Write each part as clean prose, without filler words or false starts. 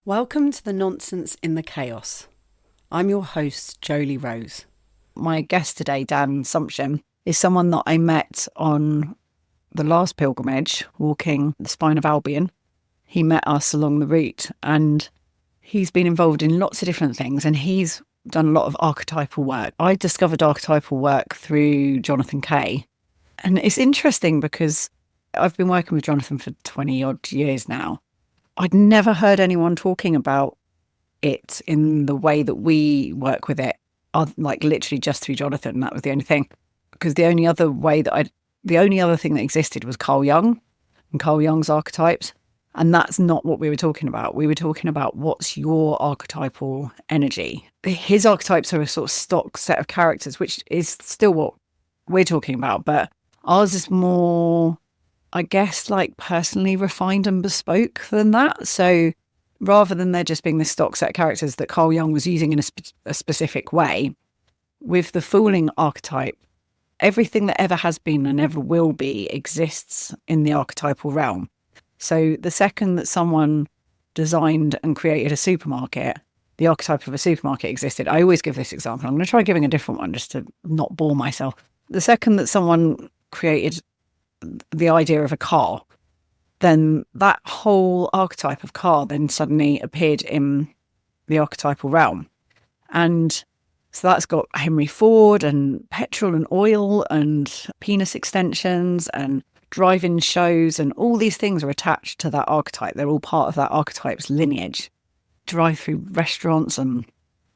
Welcome to the Nonsense in the Chaos. I'm your host, Jolie Rose. My guest today, Dan Sumption, is someone that I met on the last pilgrimage, walking the Spine of Albion. He met us along the route and he's been involved in lots of different things and he's done a lot of archetypal work. I discovered archetypal work through Jonathan Kay. And it's interesting because I've been working with Jonathan for 20 odd years now. I'd never heard anyone talking about it in the way that we work with it, like literally just through Jonathan. That was the only thing. Because the only other thing that existed was Carl Jung and Carl Jung's archetypes. And that's not what we were talking about. We were talking about what's your archetypal energy. His archetypes are a sort of stock set of characters, which is still what we're talking about. But ours is more, I guess, like personally refined and bespoke than that. So rather than there just being this stock set of characters that Carl Jung was using in a specific way, with the Fooling archetype, everything that ever has been and ever will be exists in the archetypal realm. So the second that someone designed and created a supermarket, the archetype of a supermarket existed. I always give this example. I'm going to try giving a different one just to not bore myself. The second that someone created the idea of a car, then that whole archetype of car then suddenly appeared in the archetypal realm. And so that's got Henry Ford and petrol and oil and penis extensions and drive-in shows, and all these things are attached to that archetype. They're all part of that archetype's lineage. Drive-through restaurants and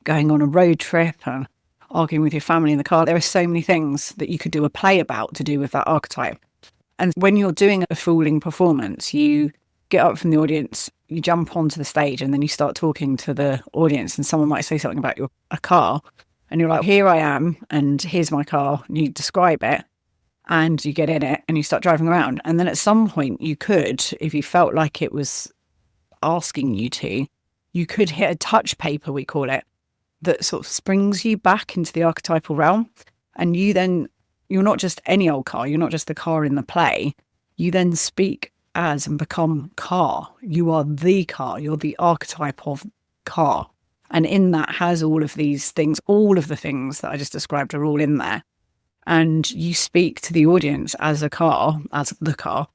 going on a road trip and arguing with your family in the car. There are so many things that you could do a play about to do with that archetype. And when you're doing a Fooling performance, you get up from the audience, you jump onto the stage, and then you start talking to the audience, and someone might say something about a car, and you're like, here I am, and here's my car, and you describe it, and you get in it, and you start driving around. And then at some point you could, if you felt like it was asking you to, you could hit a touch paper, we call it, that sort of springs you back into the archetypal realm, and you're not just any old car. You're not just the car in the play. You then speak as and become car. You are the car. You're the archetype of car. And in that has all of these things, all of the things that I just described are all in there. And you speak to the audience as a car, as the car.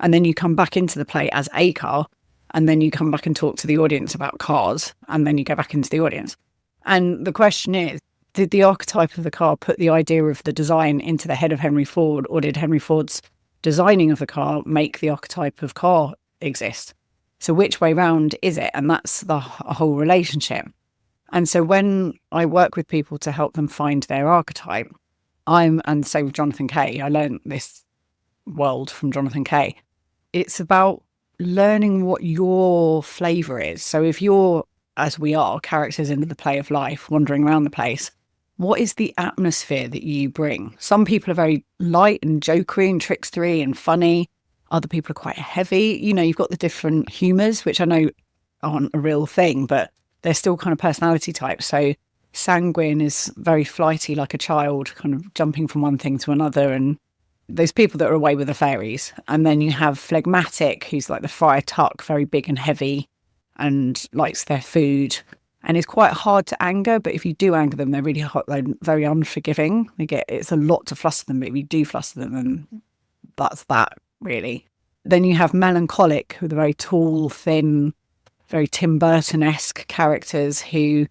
And then you come back into the play as a car. And then you come back and talk to the audience about cars. And then you go back into the audience. And the question is, did the archetype of the car put the idea of the design into the head of Henry Ford, or did Henry Ford's designing of the car make the archetype of car exist? So which way round is it? And that's the whole relationship. And so when I work with people to help them find their archetype, and say with Jonathan Kay, I learned this world from Jonathan Kay. It's about learning what your flavour is. So if you're, as we are, characters into the play of life, wandering around the place, what is the atmosphere that you bring? Some people are very light and jokery and trickstery and funny. Other people are quite heavy. You know, you've got the different humours, which I know aren't a real thing, but they're still kind of personality types. So sanguine is very flighty, like a child, kind of jumping from one thing to another. And those people that are away with the fairies. And then you have phlegmatic, who's like the Friar Tuck, very big and heavy and likes their food. And it's quite hard to anger, but if you do anger them, they're really hot, they're very unforgiving. It's a lot to fluster them, but if you do fluster them, then that's that, really. Then you have melancholic, who are the very tall, thin, very Tim Burton-esque characters who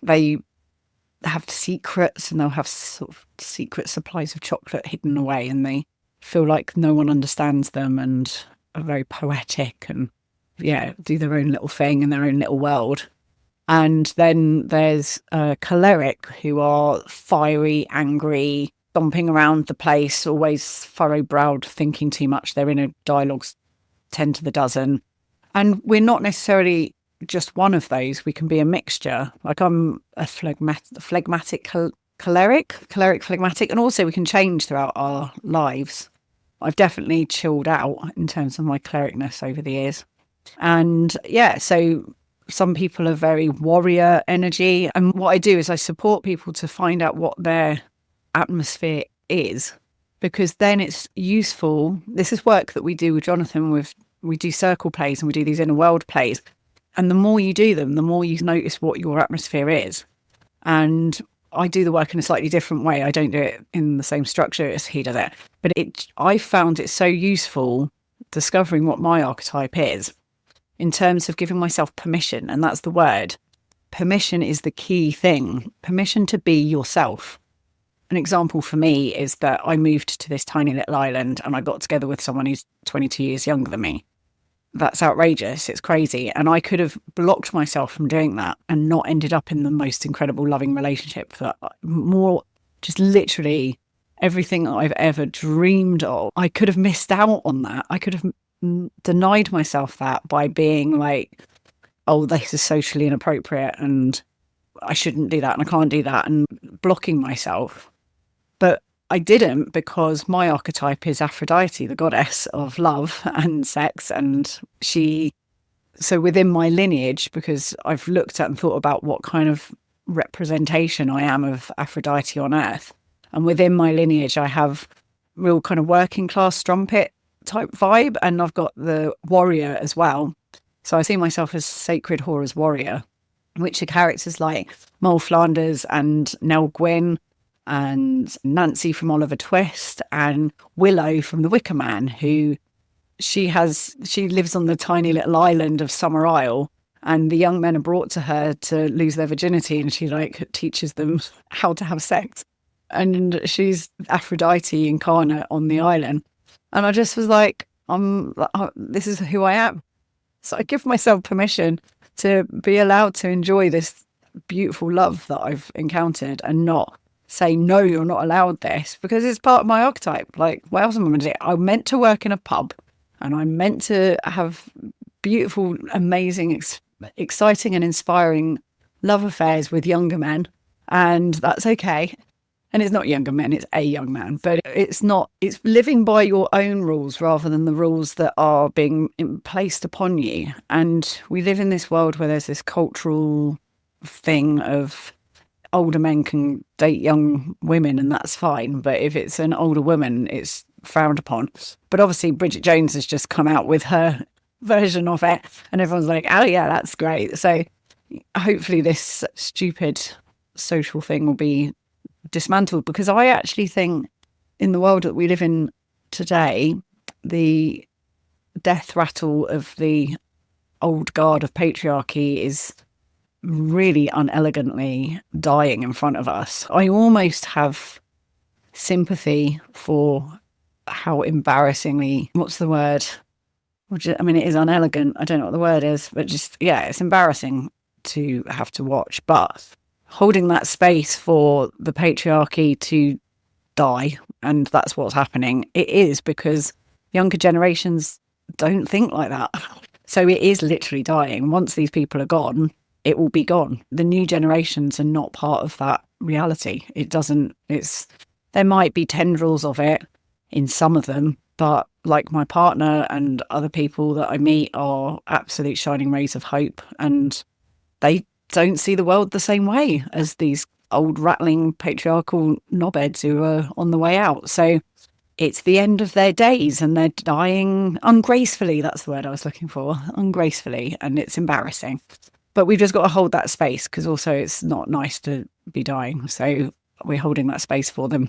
they have secrets, and they'll have sort of secret supplies of chocolate hidden away, and they feel like no one understands them and are very poetic and, do their own little thing in their own little world. And then there's choleric, who are fiery, angry, stomping around the place, always furrow-browed, thinking too much. Their inner dialogues 10 to the dozen. And we're not necessarily just one of those. We can be a mixture. Like I'm a phlegmatic choleric, phlegmatic. And also we can change throughout our lives. I've definitely chilled out in terms of my clericness over the years. And so some people are very warrior energy. And what I do is I support people to find out what their atmosphere is, because then it's useful. This is work that we do with Jonathan. We do circle plays and we do these inner world plays. And the more you do them, the more you notice what your atmosphere is. And I do the work in a slightly different way. I don't do it in the same structure as he does it. But I found it so useful discovering what my archetype is in terms of giving myself permission. And that's the word. Permission is the key thing. Permission to be yourself. An example for me is that I moved to this tiny little island and I got together with someone who's 22 years younger than me. That's outrageous. It's crazy. And I could have blocked myself from doing that and not ended up in the most incredible loving relationship that more just literally everything that I've ever dreamed of. I could have missed out on that. I could have denied myself that by being like, oh, this is socially inappropriate and I shouldn't do that and I can't do that, and blocking myself. But I didn't, because my archetype is Aphrodite, the goddess of love and sex. And so within my lineage, because I've looked at and thought about what kind of representation I am of Aphrodite on earth. And within my lineage, I have real kind of working class strumpet type vibe. And I've got the warrior as well. So I see myself as sacred Hora's warrior, which are characters like Mole Flanders and Nell Gwyn and Nancy from Oliver Twist and Willow from The Wicker Man, who she lives on the tiny little island of Summer Isle, and the young men are brought to her to lose their virginity, and she like teaches them how to have sex. And she's Aphrodite incarnate on the island. And I just was like, this is who I am. So I give myself permission to be allowed to enjoy this beautiful love that I've encountered and not say, no, you're not allowed this, because it's part of my archetype. Like, what else am I going to do? I'm meant to work in a pub and I'm meant to have beautiful, amazing, exciting and inspiring love affairs with younger men. And that's okay. And it's not younger men, it's a young man. But it's living by your own rules rather than the rules that are being placed upon you. And we live in this world where there's this cultural thing of older men can date young women and that's fine. But if it's an older woman, it's frowned upon. But obviously Bridget Jones has just come out with her version of it. And everyone's like, oh yeah, that's great. So hopefully this stupid social thing will be dismantled, because I actually think in the world that we live in today, the death rattle of the old guard of patriarchy is really unelegantly dying in front of us. I almost have sympathy for how embarrassingly, what's the word? I mean, it is unelegant. I don't know what the word is, but just, yeah, it's embarrassing to have to watch. But holding that space for the patriarchy to die, and that's what's happening. It is because younger generations don't think like that. So it is literally dying. Once these people are gone, it will be gone. The new generations are not part of that reality. There might be tendrils of it in some of them, but like my partner and other people that I meet are absolute shining rays of hope, and they don't see the world the same way as these old rattling patriarchal knobheads who are on the way out. So it's the end of their days and they're dying ungracefully. That's the word I was looking for, ungracefully, and it's embarrassing. But we've just got to hold that space, because also it's not nice to be dying. So we're holding that space for them.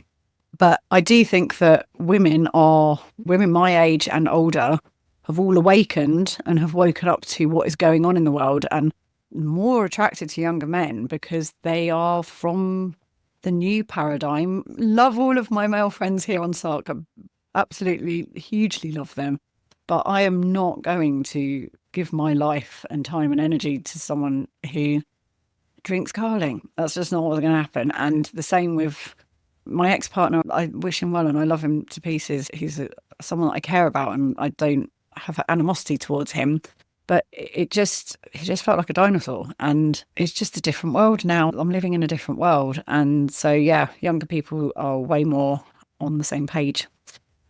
But I do think that women my age and older have all awakened and have woken up to what is going on in the world, and more attracted to younger men because they are from the new paradigm. Love all of my male friends here on Sark. I absolutely hugely love them. But I am not going to give my life and time and energy to someone who drinks Carling. That's just not what's going to happen. And the same with my ex-partner. I wish him well and I love him to pieces. He's someone that I care about and I don't have animosity towards him. But he just felt like a dinosaur, and it's just a different world now. I'm living in a different world. And so, yeah, younger people are way more on the same page.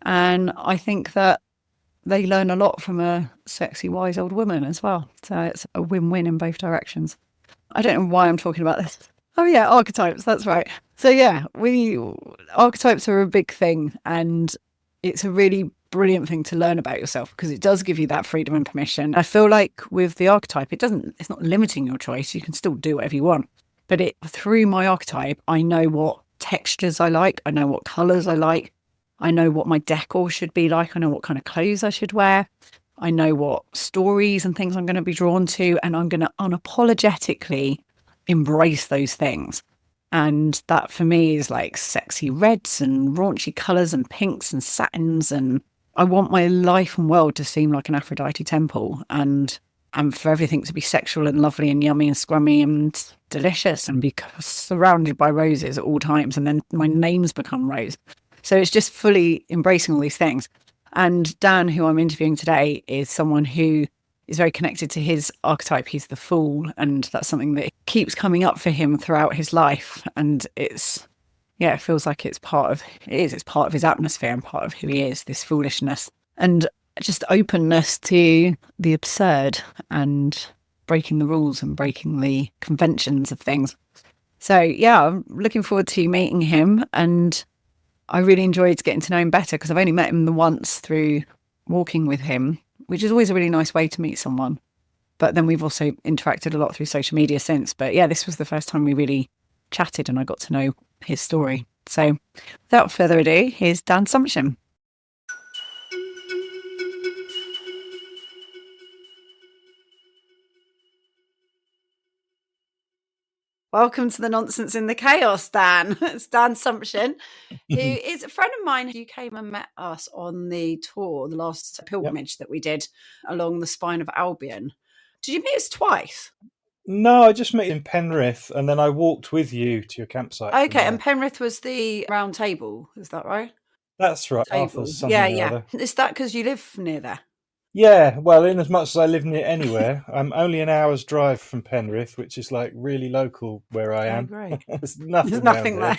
And I think that they learn a lot from a sexy, wise old woman as well. So it's a win-win in both directions. I don't know why I'm talking about this. Oh yeah, archetypes, that's right. So yeah, archetypes are a big thing, and it's a really brilliant thing to learn about yourself because it does give you that freedom and permission. I feel like with the archetype, it's not limiting your choice. You can still do whatever you want. But through my archetype, I know what textures I like. I know what colours I like. I know what my decor should be like. I know what kind of clothes I should wear. I know what stories and things I'm going to be drawn to. And I'm going to unapologetically embrace those things. And that for me is like sexy reds and raunchy colours and pinks and satins. And I want my life and world to seem like an Aphrodite temple and for everything to be sexual and lovely and yummy and scrummy and delicious and be surrounded by roses at all times. And then my name's become Rose. So it's just fully embracing all these things. And Dan, who I'm interviewing today, is someone who is very connected to his archetype. He's the Fool, and that's something that keeps coming up for him throughout his life. And it feels like it's part of his atmosphere and part of who he is, this foolishness and just openness to the absurd and breaking the rules and breaking the conventions of things. So yeah, I'm looking forward to meeting him, and I really enjoyed getting to know him better because I've only met him the once through walking with him, which is always a really nice way to meet someone. But then we've also interacted a lot through social media since. But yeah, this was the first time we really chatted and I got to know his story. So without further ado, here's Dan Sumption. Welcome to the Nonsense in the Chaos, Dan. It's Dan Sumption, who is a friend of mine who came and met us on the tour, the last pilgrimage that we did along the spine of Albion. Did you meet us twice? No, I just met you in Penrith and then I walked with you to your campsite. Okay, and Penrith was the round table, is that right? That's right, Arthur's something or other. Is that because you live near there? Yeah, well, in as much as I live near anywhere, I'm only an hour's drive from Penrith, which is like really local where I am. Great. There's nothing there.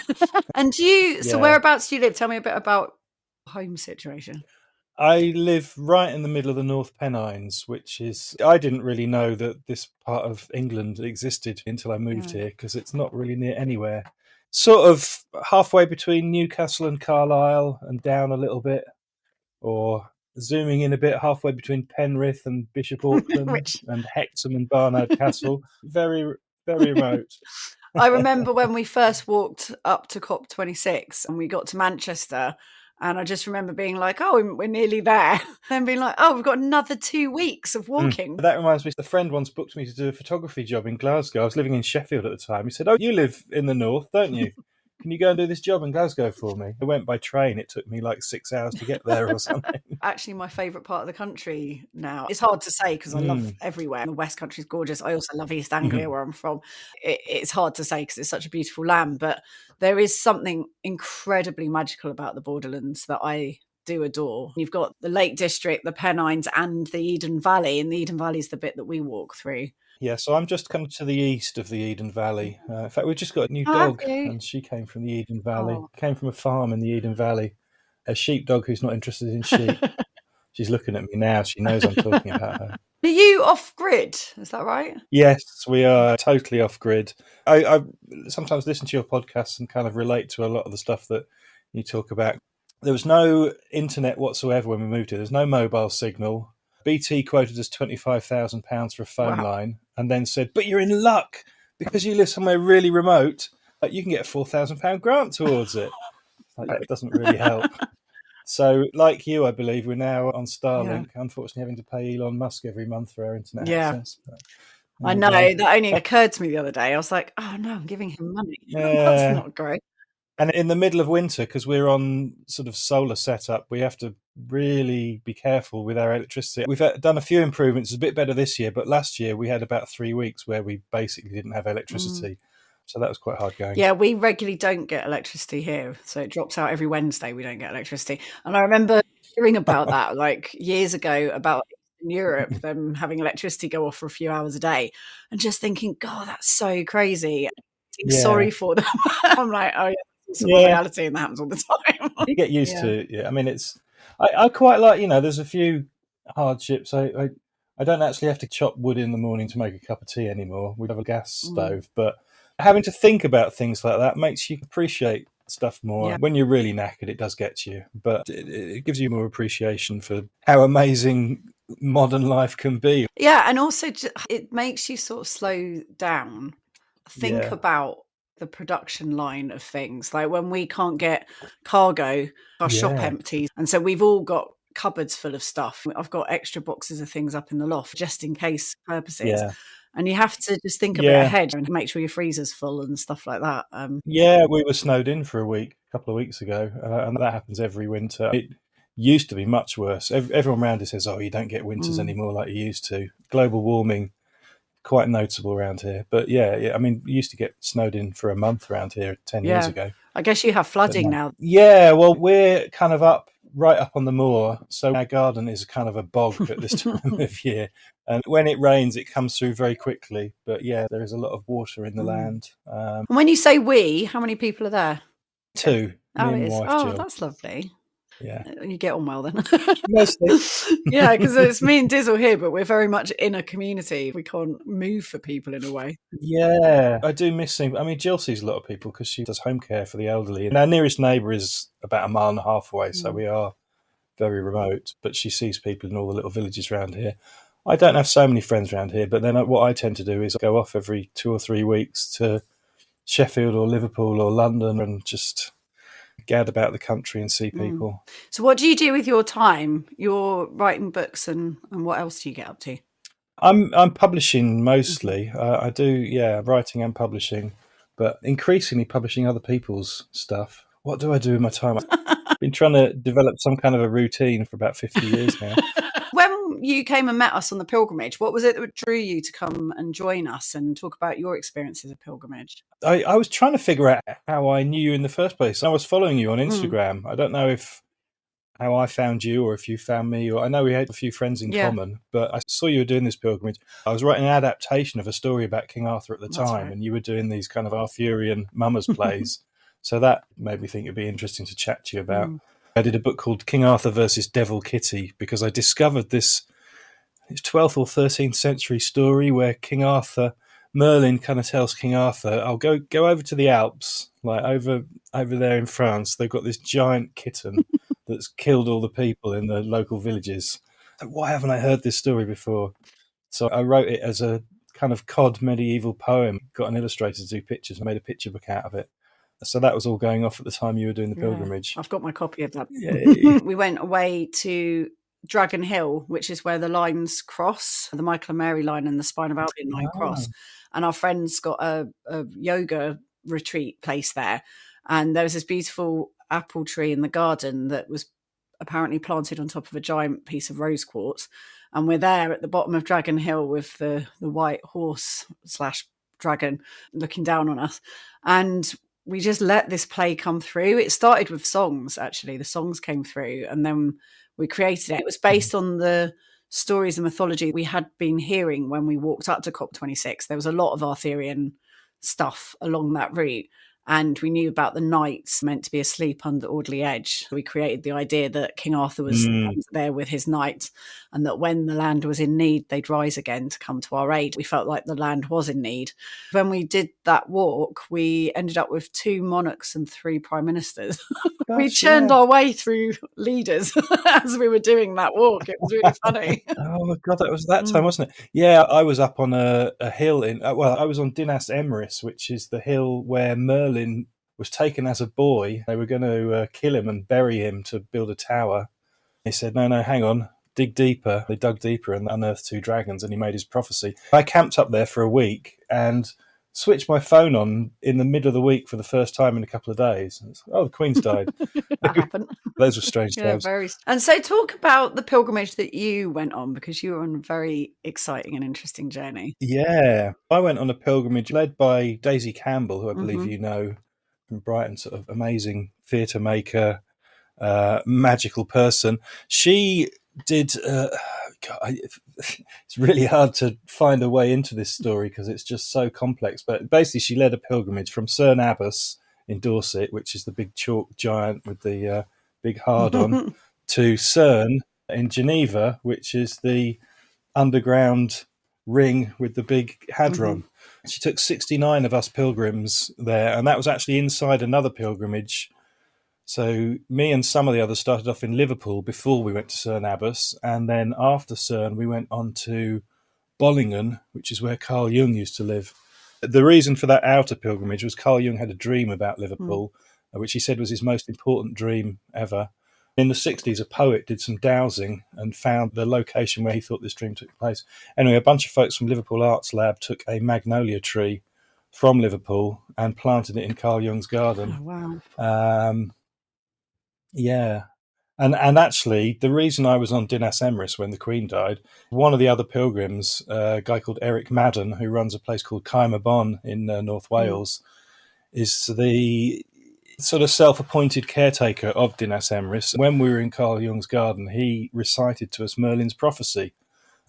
And so whereabouts do you live? Tell me a bit about home situation. I live right in the middle of the North Pennines, which is, I didn't really know that this part of England existed until I moved here because it's not really near anywhere. Sort of halfway between Newcastle and Carlisle and down a little bit, or zooming in a bit halfway between Penrith and Bishop Auckland and Hexham and Barnard Castle. Very, very remote. I remember when we first walked up to COP26 and we got to Manchester, and I just remember being like, oh, we're nearly there. Then being like, oh, we've got another 2 weeks of walking. That reminds me, the friend once booked me to do a photography job in Glasgow. I was living in Sheffield at the time. He said, oh, you live in the north, don't you? Can you go and do this job in Glasgow for me? I went by train. It took me like 6 hours to get there or something. Actually, my favourite part of the country now. It's hard to say because I love everywhere. The West Country is gorgeous. I also love East Anglia, where I'm from. It's hard to say because it's such a beautiful land, but there is something incredibly magical about the borderlands that I do adore. You've got the Lake District, the Pennines, and the Eden Valley, and the Eden Valley is the bit that we walk through. Yeah, so I'm just coming to the east of the Eden Valley. In fact, we've just got a new dog, and she came from the Eden Valley. Came from a farm in the Eden Valley. A sheepdog who's not interested in sheep. She's looking at me now. She knows I'm talking about her. Are you off-grid? Is that right? Yes, we are totally off-grid. I sometimes listen to your podcasts and kind of relate to a lot of the stuff that you talk about. There was no internet whatsoever when we moved here. There's no mobile signal. BT quoted us £25,000 for a phone line and then said, but you're in luck because you live somewhere really remote. You can get a £4,000 grant towards it. That doesn't really help. So like you, I believe, we're now on Starlink, unfortunately having to pay Elon Musk every month for our internet access. But, I know, that only occurred to me the other day. I was like, oh no, I'm giving him money. That's not great. And in the middle of winter, because we're on sort of solar setup, we have to really be careful with our electricity. We've done a few improvements. It's a bit better this year, but last year we had about 3 weeks where we basically didn't have electricity. So that was quite hard going. Yeah, we regularly don't get electricity here. So it drops out every Wednesday. We don't get electricity. And I remember hearing about that like years ago about in Europe, them having electricity go off for a few hours a day and just thinking, God, that's so crazy. Sorry for them. I'm like, oh yeah. It's a reality and that happens all the time. You get used to it. Yeah, I mean, I quite like, there's a few hardships. I don't actually have to chop wood in the morning to make a cup of tea anymore. We have a gas stove, but having to think about things like that makes you appreciate stuff more. Yeah. When you're really knackered, it does get you, but it gives you more appreciation for how amazing modern life can be. Yeah, and also it makes you sort of slow down, think Yeah, about the production line of things. Like when we can't get cargo, our shop yeah, empties. And so we've all got cupboards full of stuff. I've got extra boxes of things up in the loft just in case purposes. yeah, And you have to just think a bit yeah. ahead and make sure your freezer's full and stuff like that. Yeah, we were snowed in for a week a couple of weeks ago, and that happens every winter. It used to be much worse. Everyone around us says, "Oh, you don't get winters anymore like you used to." Global warming quite noticeable around here, but yeah, I mean, we used to get snowed in for a month around here 10 years Yeah. ago. I guess you have But flooding no. now. Yeah, well, we're kind of right up on the moor, so our garden is kind of a bog at this time of year. And when it rains, it comes through very quickly. But yeah, there is a lot of water in the land. And when you say we, how many people are there? Two, me Oh, and it my is. wife Oh, Jill. that's lovely. Yeah, You get on well then. mostly. Yeah, because it's me and Dizzle here, but we're very much in a community. We can't move for people in a way. Yeah, I do miss seeing. I mean, Jill sees a lot of people because she does home care for the elderly. And our nearest neighbour is about a mile and a half away, so we are very remote. But she sees people in all the little villages around here. I don't have so many friends around here, but then what I tend to do is go off every 2 or 3 weeks to Sheffield or Liverpool or London and just gad about the country and see people. So what do you do with your time? You're writing books and what else do you get up to? I'm publishing mostly. I do, yeah, writing and publishing, but increasingly publishing other people's stuff. What do I do with my time? I've been trying to develop some kind of a routine for about 50 years now. When you came and met us on the pilgrimage, what was it that drew you to come and join us and talk about your experiences of pilgrimage? I was trying to figure out how I knew you in the first place. I was following you on Instagram. I don't know if how I found you or if you found me, or I know we had a few friends in common, but I saw you were doing this pilgrimage. I was writing an adaptation of a story about King Arthur at the time, and you were doing these kind of Arthurian mummers plays. So that made me think it'd be interesting to chat to you about. I did a book called King Arthur versus Devil Kitty because I discovered this 12th or 13th century story where King Arthur, Merlin kind of tells King Arthur, "I'll go over to the Alps, like over there in France. They've got this giant kitten that's killed all the people in the local villages. Why haven't I heard this story before?" So I wrote it as a kind of cod medieval poem, got an illustrator to do pictures, and made a picture book out of it. So that was all going off at the time you were doing the pilgrimage. I've got my copy of that. Yay. We went away to Dragon Hill, which is where the lines cross, the Michael and Mary line and the Spine of Albion line cross. And our friends got a yoga retreat place there. And there was this beautiful apple tree in the garden that was apparently planted on top of a giant piece of rose quartz. And we're there at the bottom of Dragon Hill with the white horse / dragon looking down on us. And we just let this play come through. It started with songs, actually. The songs came through and then we created it. It was based on the stories and mythology we had been hearing when we walked up to COP26. There was a lot of Arthurian stuff along that route. And we knew about the knights meant to be asleep under Audley Edge. We created the idea that King Arthur was there with his knights and that when the land was in need, they'd rise again to come to our aid. We felt like the land was in need. When we did that walk, we ended up with 2 monarchs and 3 prime ministers. We churned our way through leaders as we were doing that walk. It was really funny. Oh my God, that was that time, wasn't it? Yeah, I was up on a hill in, well, I was on Dinas Emrys, which is the hill where Merlin was taken as a boy. They were going to kill him and bury him to build a tower. He said, no, hang on, dig deeper. They dug deeper and unearthed 2 dragons, and he made his prophecy. I camped up there for a week and switched my phone on in the middle of the week for the first time in a couple of days. The Queen's died. That happened. Those were strange times. Very. And so talk about the pilgrimage that you went on, because you were on a very exciting and interesting journey. Yeah, I went on a pilgrimage led by Daisy Campbell, who I believe you know from Brighton, sort of amazing theatre maker, magical person. She did. It's really hard to find a way into this story because it's just so complex. But basically, she led a pilgrimage from Cerne Abbas in Dorset, which is the big chalk giant with the big hard-on, to Cerne in Geneva, which is the underground ring with the big hadron. She took 69 of us pilgrims there, and that was actually inside another pilgrimage. So me and some of the others started off in Liverpool before we went to Cerne Abbas, and then after Cerne we went on to Bollingen, which is where Carl Jung used to live. The reason for that outer pilgrimage was Carl Jung had a dream about Liverpool, which he said was his most important dream ever. In the 60s, a poet did some dowsing and found the location where he thought this dream took place. Anyway, a bunch of folks from Liverpool Arts Lab took a magnolia tree from Liverpool and planted it in Carl Jung's garden. Oh, wow. Yeah. And actually, the reason I was on Dinas Emrys when the Queen died, one of the other pilgrims, a guy called Eric Madden, who runs a place called Caerma Bon in North Wales, is the sort of self-appointed caretaker of Dinas Emrys. When we were in Carl Jung's garden, he recited to us Merlin's prophecy,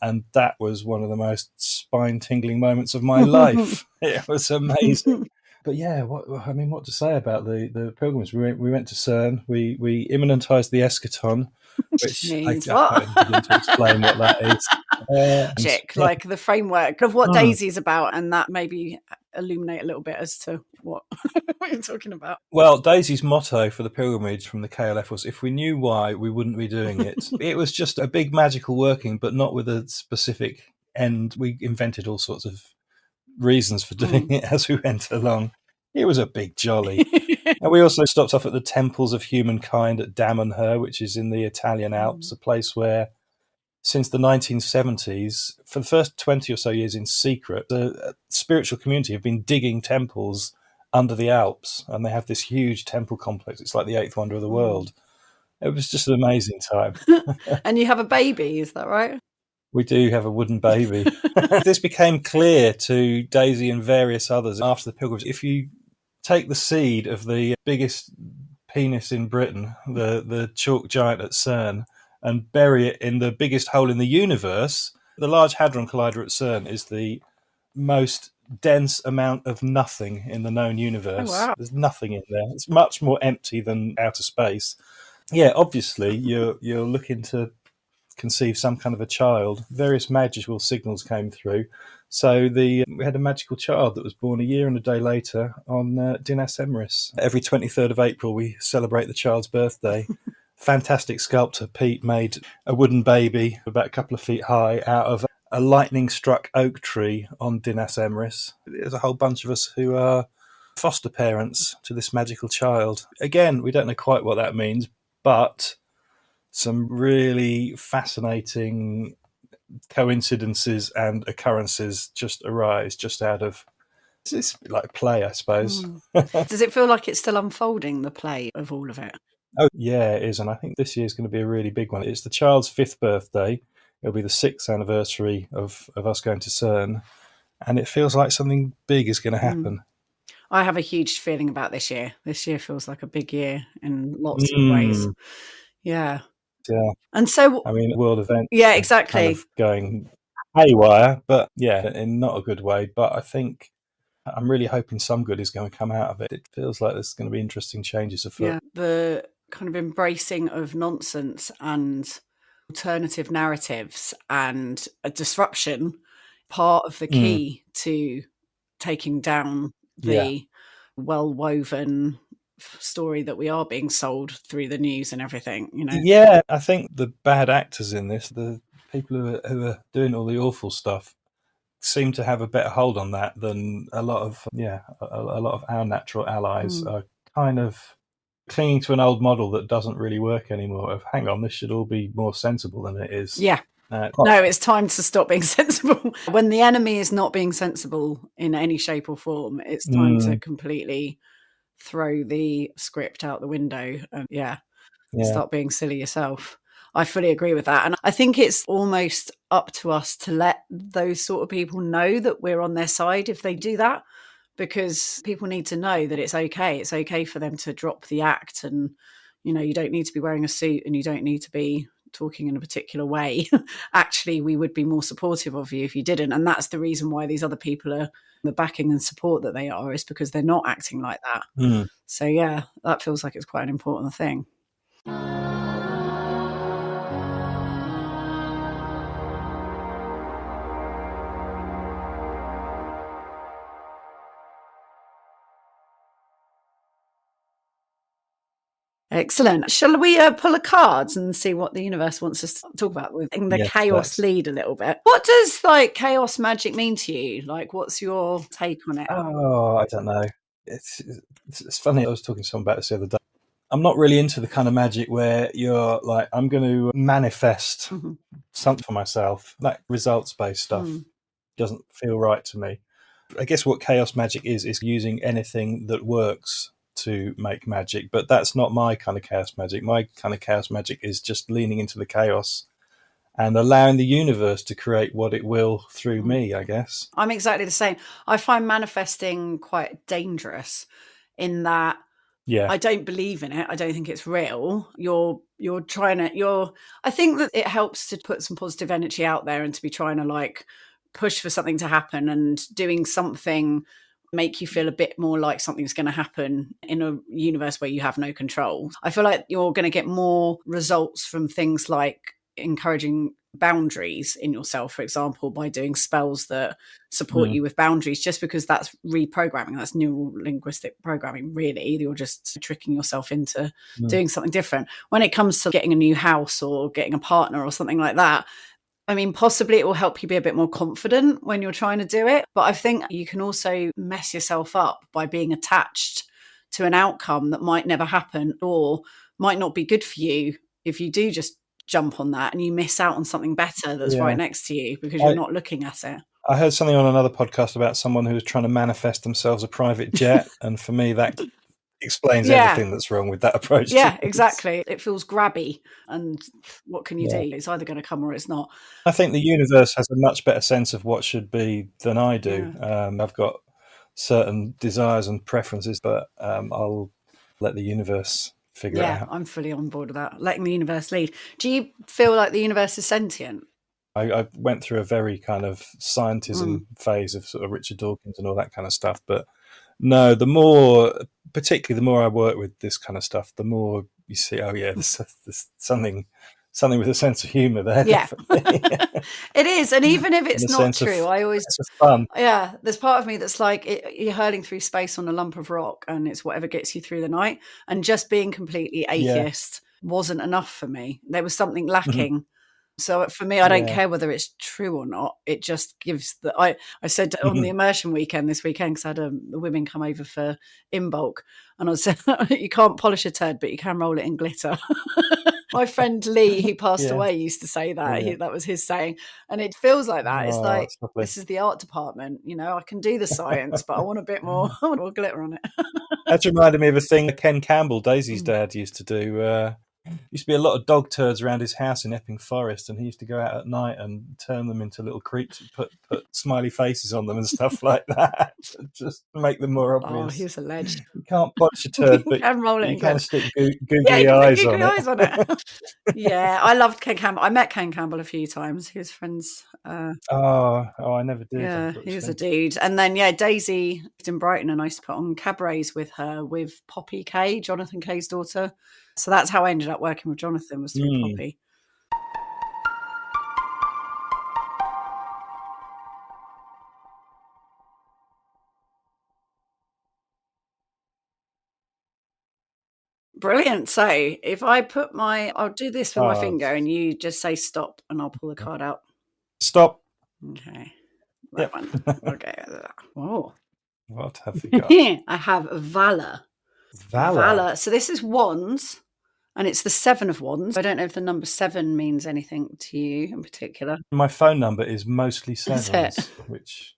and that was one of the most spine-tingling moments of my life. It was amazing. But yeah, what to say about the pilgrims? We went to Cerne. We immanentized the eschaton, which I can't begin to explain what that is. Like the framework of what Daisy's about, and that maybe illuminate a little bit as to what you're talking about. Well, Daisy's motto for the pilgrimage from the KLF was, if we knew why, we wouldn't be doing it. It was just a big magical working, but not with a specific end. We invented all sorts of reasons for doing it as we went along. It was a big jolly. And we also stopped off at the Temples of Humankind at Damanhur, which is in the Italian Alps, a place where since the 1970s, for the first 20 or so years in secret, the spiritual community have been digging temples under the Alps, and they have this huge temple complex. It's like the eighth wonder of the world. It was just an amazing time. And you have a baby, is that right? We do have a wooden baby. This became clear to Daisy and various others after the pilgrimage. If you take the seed of the biggest penis in Britain, the chalk giant at CERN, and bury it in the biggest hole in the universe, the Large Hadron Collider at CERN is the most dense amount of nothing in the known universe. Oh, wow. There's nothing in there. It's much more empty than outer space. Yeah, obviously you're looking to conceive some kind of a child. Various magical signals came through. So we had a magical child that was born a year and a day later on Dinas Emrys. Every 23rd of April we celebrate the child's birthday. Fantastic sculptor Pete made a wooden baby about a couple of feet high out of a lightning-struck oak tree on Dinas Emrys. There's a whole bunch of us who are foster parents to this magical child. Again, we don't know quite what that means, but some really fascinating coincidences and occurrences just arise just out of it's like play, I suppose. Does it feel like it's still unfolding, the play of all of it? Oh, yeah, it is. And I think this year is going to be a really big one. It's the child's 5th birthday. It'll be the 6th anniversary of us going to CERN. And it feels like something big is going to happen. I have a huge feeling about this year. This year feels like a big year in lots of ways. Yeah. Yeah. And so, I mean, world event. Yeah, exactly. Kind of going haywire, but yeah, in not a good way. But I think I'm really hoping some good is going to come out of it. It feels like there's going to be interesting changes afoot. Yeah, the kind of embracing of nonsense and alternative narratives and a disruption, part of the key to taking down the well-woven story that we are being sold through the news and everything, you know. Yeah, I think the bad actors in this, the people who are doing all the awful stuff, seem to have a better hold on that than a lot of our natural allies are kind of clinging to an old model that doesn't really work anymore of, hang on, this should all be more sensible than it is. Yeah. No, it's time to stop being sensible. When the enemy is not being sensible in any shape or form, it's time to completely throw the script out the window and start being silly yourself. I fully agree with that. And I think it's almost up to us to let those sort of people know that we're on their side if they do that, because people need to know that it's okay. It's okay for them to drop the act, and, you know, you don't need to be wearing a suit and you don't need to be talking in a particular way. Actually, we would be more supportive of you if you didn't. And that's the reason why these other people are the backing and support that they are, is because they're not acting like that. So yeah, that feels like it's quite an important thing. Excellent. Shall we pull a cards and see what the universe wants us to talk about with the Yes, chaos let's. lead a little bit? What does like chaos magic mean to you? Like, what's your take on it? Oh, I don't know. It's funny. I was talking to someone about this the other day. I'm not really into the kind of magic where you're like, I'm going to manifest something for myself. That results-based stuff doesn't feel right to me. I guess what chaos magic is using anything that works to make magic, but that's not my kind of chaos magic. My kind of chaos magic is just leaning into the chaos and allowing the universe to create what it will through me, I guess. I'm exactly the same. I find manifesting quite dangerous in that Yeah. I don't believe in it. I don't think it's real. You're trying to I think that it helps to put some positive energy out there and to be trying to like push for something to happen, and doing something make you feel a bit more like something's going to happen in a universe where you have no control. I feel like you're going to get more results from things like encouraging boundaries in yourself, for example, by doing spells that support you with boundaries, just because that's reprogramming. That's neural linguistic programming, really. You're just tricking yourself into doing something different. When it comes to getting a new house or getting a partner or something like that, I mean, possibly it will help you be a bit more confident when you're trying to do it. But I think you can also mess yourself up by being attached to an outcome that might never happen or might not be good for you if you do just jump on that and you miss out on something better that's right next to you because you're not looking at it. I heard something on another podcast about someone who was trying to manifest themselves a private jet. And for me, that explains everything that's wrong with that approach. Yeah, exactly. It feels grabby. And what can you do? It's either going to come or it's not. I think the universe has a much better sense of what should be than I do. I've got certain desires and preferences, but I'll let the universe figure it out. Yeah, I'm fully on board with that. Letting the universe lead. Do you feel like the universe is sentient? I went through a very kind of scientism phase of sort of Richard Dawkins and all that kind of stuff. But no, particularly the more I work with this kind of stuff, the more you see, oh yeah, there's something with a sense of humour there. Yeah, it is. And even if it's not true, I always, fun. Yeah, there's part of me that's like, you're hurling through space on a lump of rock and it's whatever gets you through the night. And just being completely atheist wasn't enough for me. There was something lacking. So for me, I don't care whether it's true or not. It just gives I said on the immersion weekend this weekend, because I had the women come over for in bulk, and I said, you can't polish a turd, but you can roll it in glitter. My friend Lee, who passed away, used to say that. That was his saying. And it feels like that. It's like, this is the art department. You know, I can do the science, but I want a bit more, I want more glitter on it. That reminded me of a thing Ken Campbell, Daisy's dad, used to do. Used to be a lot of dog turds around his house in Epping Forest, and he used to go out at night and turn them into little creatures, put smiley faces on them and stuff like that, just to make them more obvious. Oh, he's a legend. You can't polish a turd, but you can stick googly eyes on it. Yeah, I loved Ken Campbell. I met Ken Campbell a few times. He was friends. I never did. Yeah, he was a dude. And then, Daisy lived in Brighton, and I used to put on cabarets with her, with Poppy Kay, Jonathan Kay's daughter. So that's how I ended up working with Jonathan, was through Poppy. Brilliant. So if I put I'll do this with my finger and you just say stop and I'll pull the card out. Stop. Okay. That one. Okay. Oh. What have you got? I have Valor. Valor. So this is wands. And it's the 7 of wands. I don't know if the number 7 means anything to you in particular. My phone number is mostly 7s, which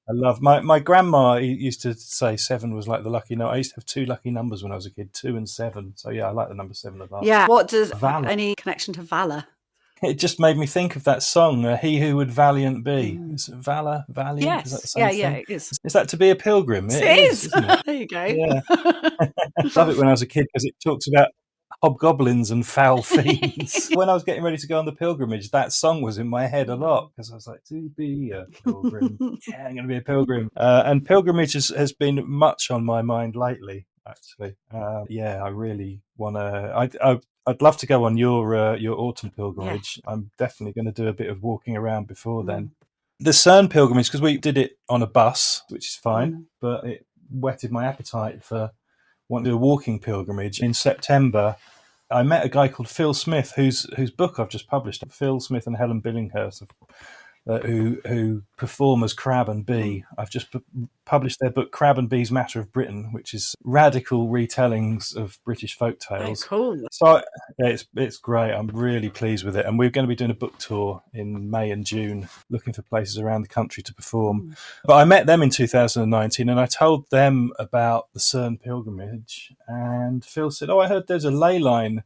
I love. My grandma used to say 7 was like the lucky number. I used to have 2 lucky numbers when I was a kid, 2 and 7. So yeah, I like the number 7 a lot. Yeah. What does any connection to valor? It just made me think of that song, "He Who Would Valiant Be." Is it valor, valiant? Yes. Is that the same thing? It is. Is that to be a pilgrim? It is. Isn't it? There you go. Yeah. I love it when I was a kid because it talks about hobgoblins and foul fiends. When I was getting ready to go on the pilgrimage, that song was in my head a lot because I was like, to be a pilgrim. Yeah, I'm going to be a pilgrim. And pilgrimage has been much on my mind lately, actually. I really want to... I'd love to go on your autumn pilgrimage. Yeah. I'm definitely going to do a bit of walking around before then. The CERN pilgrimage, because we did it on a bus, which is fine, but it whetted my appetite for want to do a walking pilgrimage in September. I met a guy called Phil Smith, whose book I've just published. Phil Smith and Helen Billinghurst, who perform as Crab and Bee. I've just published their book Crab and Bee's Matter of Britain, which is radical retellings of British folk tales. Oh, cool. So yeah, it's great. I'm really pleased with it. And we're going to be doing a book tour in May and June, looking for places around the country to perform. But I met them in 2019 and I told them about the Cerne pilgrimage. And Phil said, I heard there's a ley line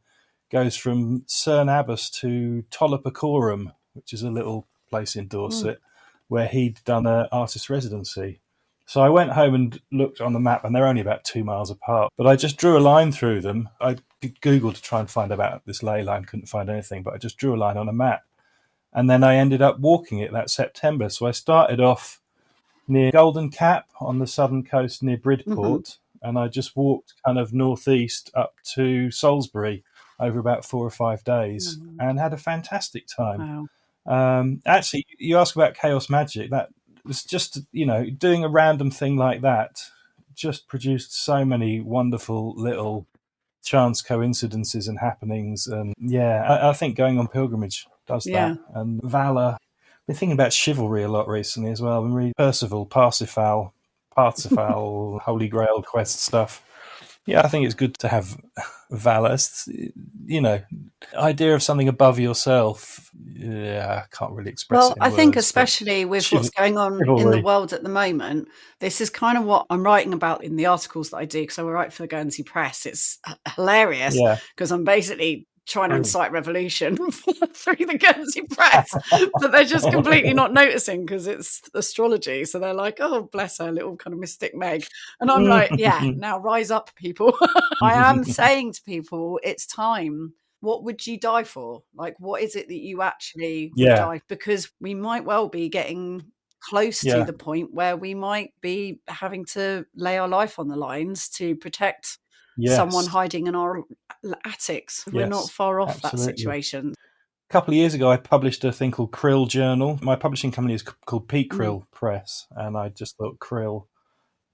goes from Cerne Abbas to Tolapacorum, which is a little place in Dorset, where he'd done an artist residency. So I went home and looked on the map, and they're only about 2 miles apart. But I just drew a line through them. I Googled to try and find about this ley line, couldn't find anything, but I just drew a line on a map. And then I ended up walking it that September. So I started off near Golden Cap on the southern coast near Bridport, and I just walked kind of northeast up to Salisbury over about 4 or 5 days and had a fantastic time. Wow. Actually, you ask about chaos magic. That was just, doing a random thing like that just produced so many wonderful little chance coincidences and happenings. And yeah, I think going on pilgrimage does that. And valor. I've been thinking about chivalry a lot recently as well. I've been reading Percival, Parsifal, Holy Grail quest stuff. Yeah, I think it's good to have valor. Idea of something above yourself. Yeah, I can't really express it in I think words, especially with what's going on in the world at the moment, this is kind of what I'm writing about in the articles that I do, because I write for the Guernsey Press. It's hilarious because I'm basically trying to incite revolution through the Guernsey Press, but they're just completely not noticing because it's astrology. So they're like, oh, bless her, little kind of mystic Meg. And I'm like, yeah, now rise up, people. I am saying to people, it's time. What would you die for? Like, what is it that you actually would die? Because we might well be getting close to the point where we might be having to lay our life on the lines to protect someone hiding in our attics. We're not far off that situation. A couple of years ago, I published a thing called Krill Journal. My publishing company is called Pete Krill Press, and I just thought krill,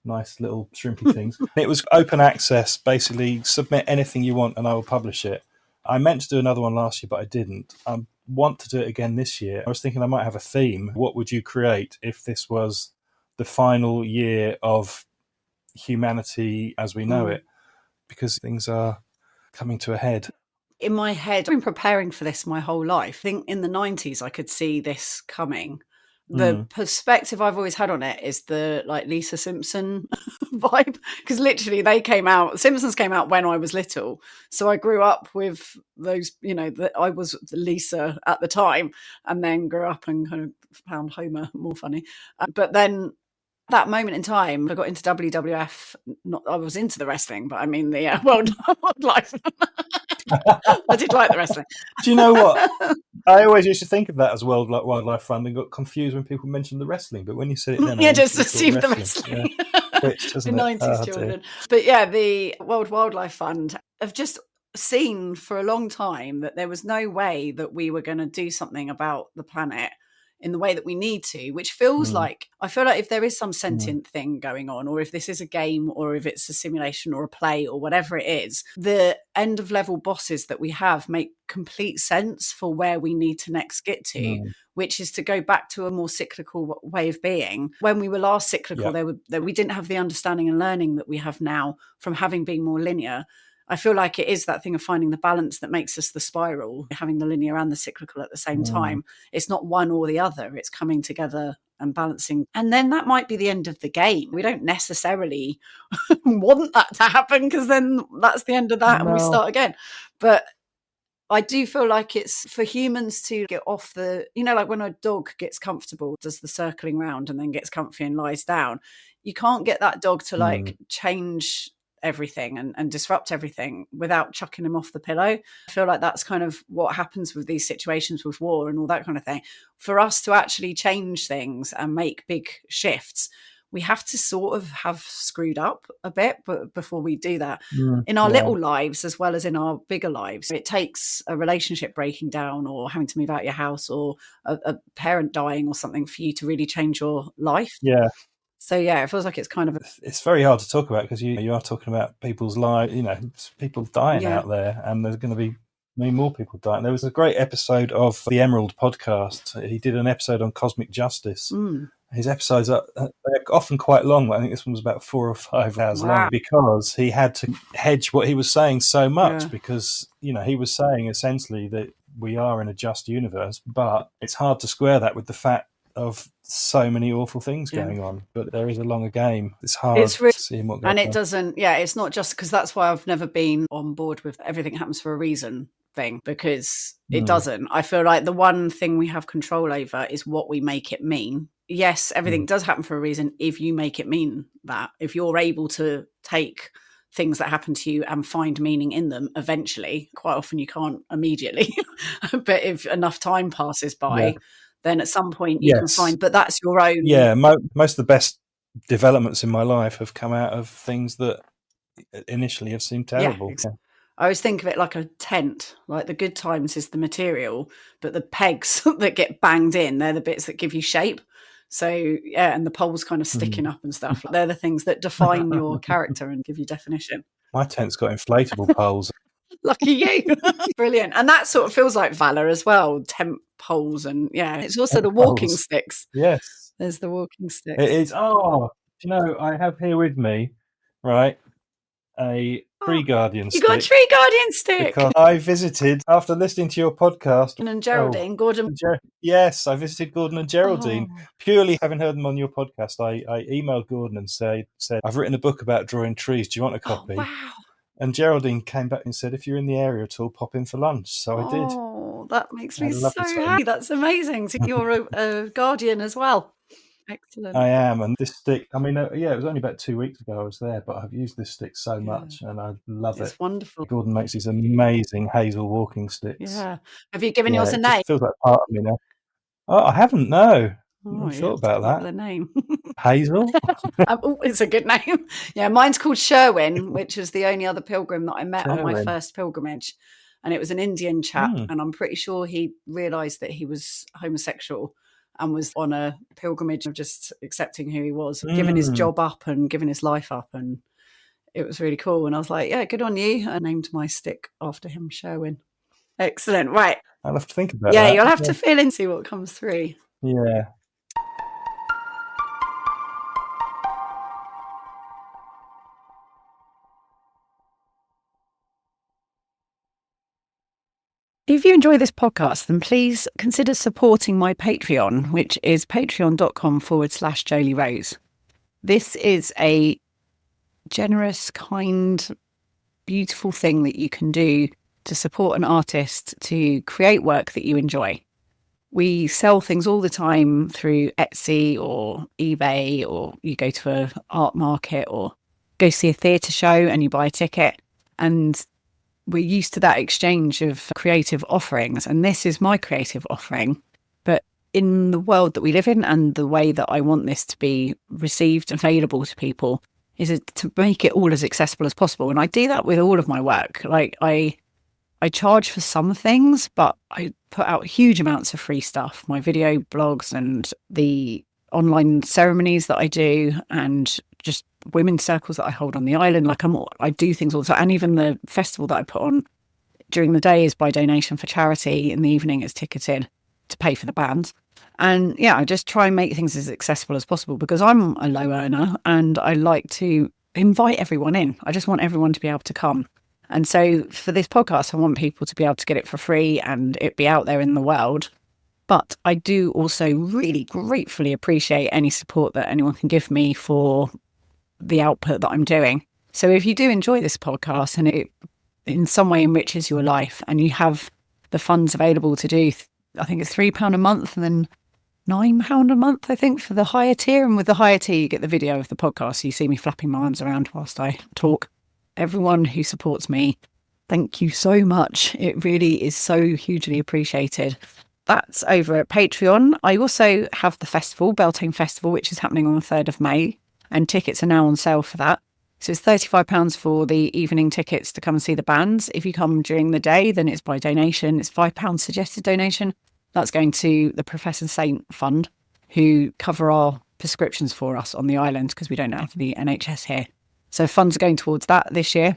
nice little shrimpy things. It was open access, basically submit anything you want and I will publish it. I meant to do another one last year, but I didn't. I want to do it again this year. I was thinking I might have a theme. What would you create if this was the final year of humanity as we know it? Because things are coming to a head. In my head, I've been preparing for this my whole life. I think in the 90s, I could see this coming. The perspective I've always had on it is the Lisa Simpson vibe, because literally Simpsons came out when I was little. So I grew up with those, I was Lisa at the time, and then grew up and kind of found Homer more funny. But then that moment in time, I got into WWF. I was into the wrestling, but I mean the wildlife. I did like the wrestling. Do you know what? I always used to think of that as Wildlife Fund and got confused when people mentioned the wrestling. But when you said it then, just assumed the wrestling. The 90s children. But yeah, the World Wildlife Fund have just seen for a long time that there was no way that we were going to do something about the planet in the way that we need to, which feels like, I feel like if there is some sentient thing going on, or if this is a game, or if it's a simulation or a play or whatever it is, the end of level bosses that we have make complete sense for where we need to next get to, which is to go back to a more cyclical way of being. When we were last cyclical, we didn't have the understanding and learning that we have now from having been more linear. I feel like it is that thing of finding the balance that makes us the spiral, having the linear and the cyclical at the same time. It's not one or the other. It's coming together and balancing. And then that might be the end of the game. We don't necessarily want that to happen, because then that's the end of that and we start again. But I do feel like it's for humans to get off the, like when a dog gets comfortable, does the circling round and then gets comfy and lies down. You can't get that dog to change everything and disrupt everything without chucking him off the pillow. I feel like that's kind of what happens with these situations with war and all that kind of thing. For us to actually change things and make big shifts, we have to sort of have screwed up a bit before we do that in our little lives as well as in our bigger lives. It takes a relationship breaking down or having to move out your house or a parent dying or something for you to really change your life. Yeah. So yeah, it feels like it's kind of It's very hard to talk about because you are talking about people's lives, people dying out there, and there's going to be many more people dying. There was a great episode of the Emerald podcast. He did an episode on cosmic justice. His episodes are they're often quite long. I think this one was about 4 or 5 hours long because he had to hedge what he was saying so much because, he was saying essentially that we are in a just universe, but it's hard to square that with the fact of so many awful things going on. But there is a longer game. It's hard seeing what goes on. And it doesn't, it's not just because that's why I've never been on board with everything happens for a reason thing, because it doesn't. I feel like the one thing we have control over is what we make it mean. Yes, everything does happen for a reason if you make it mean that. If you're able to take things that happen to you and find meaning in them eventually, quite often you can't immediately, but if enough time passes by, then at some point you can find, but that's your own. Yeah, most of the best developments in my life have come out of things that initially have seemed terrible. Yeah, exactly. I always think of it like a tent. Like the good times is the material, but the pegs that get banged in, they're the bits that give you shape. So, and the poles kind of sticking up and stuff. They're the things that define your character and give you definition. My tent's got inflatable poles. Lucky you. Brilliant. And that sort of feels like Valor as well. Tent poles and it's also the walking sticks. Yes. There's the walking sticks. It is. Oh, I have here with me, right, a tree guardian stick. You got a tree guardian stick. Because I visited, after listening to your podcast. And Geraldine, Gordon. Yes, I visited Gordon and Geraldine. Purely having heard them on your podcast, I emailed Gordon and said, I've written a book about drawing trees. Do you want a copy? Wow. And Geraldine came back and said, if you're in the area at all, pop in for lunch. So I did. Oh, that makes me so happy. That's amazing. So you're a guardian as well. Excellent. I am. And this stick, it was only about 2 weeks ago I was there, but I've used this stick so much and I love it. It's wonderful. Gordon makes these amazing hazel walking sticks. Yeah. Have you given yours a name? It feels like part of me now. Oh, I haven't, no. I thought about that. The name. Hazel? It's a good name. Yeah, mine's called Sherwin, which was the only other pilgrim that I met on my first pilgrimage. And it was an Indian chap, and I'm pretty sure he realised that he was homosexual and was on a pilgrimage of just accepting who he was, giving his job up and giving his life up. And it was really cool. And I was like, yeah, good on you. I named my stick after him, Sherwin. Excellent. Right. I'll have to think about that. Yeah, you'll have to feel and see what comes through. Yeah. If you enjoy this podcast, then please consider supporting my Patreon, which is patreon.com/Jolie Rose. This is a generous, kind, beautiful thing that you can do to support an artist to create work that you enjoy. We sell things all the time through Etsy or eBay, or you go to an art market or go see a theatre show and you buy a ticket. And we're used to that exchange of creative offerings, and this is my creative offering. But in the world that we live in and the way that I want this to be received and available to people is to make it all as accessible as possible. And I do that with all of my work. Like I charge for some things, but I put out huge amounts of free stuff, my video blogs and the online ceremonies that I do, and just women's circles that I hold on the island. Like I do things all the time. And even the festival that I put on during the day is by donation for charity. In the evening it's ticketed to pay for the bands. And I just try and make things as accessible as possible because I'm a low earner and I like to invite everyone in. I just want everyone to be able to come. And so for this podcast, I want people to be able to get it for free and it be out there in the world. But I do also really gratefully appreciate any support that anyone can give me for the output that I'm doing. So if you do enjoy this podcast and it in some way enriches your life and you have the funds available to do, I think it's £3 a month and then £9 a month, I think, for the higher tier. And with the higher tier, you get the video of the podcast. So you see me flapping my arms around whilst I talk. Everyone who supports me, thank you so much. It really is so hugely appreciated. That's over at Patreon. I also have the festival, Beltane Festival, which is happening on the 3rd of May. And tickets are now on sale for that. So it's £35 for the evening tickets to come and see the bands. If you come during the day, then it's by donation. It's £5 suggested donation. That's going to the Professor Saint Fund, who cover our prescriptions for us on the island because we don't have the NHS here. So funds are going towards that this year.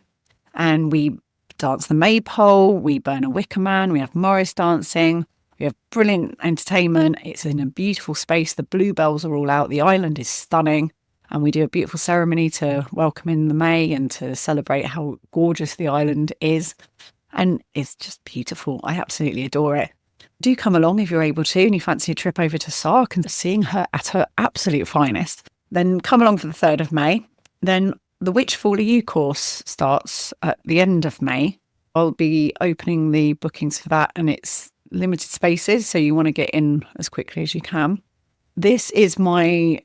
And we dance the maypole, we burn a wicker man, we have Morris dancing, we have brilliant entertainment. It's in a beautiful space. The bluebells are all out. The island is stunning. And we do a beautiful ceremony to welcome in the May and to celebrate how gorgeous the island is. And it's just beautiful. I absolutely adore it. Do come along if you're able to and you fancy a trip over to Sark and seeing her at her absolute finest. Then come along for the 3rd of May. Then the Which Fool Are You course starts at the end of May. I'll be opening the bookings for that and it's limited spaces, so you want to get in as quickly as you can. This is my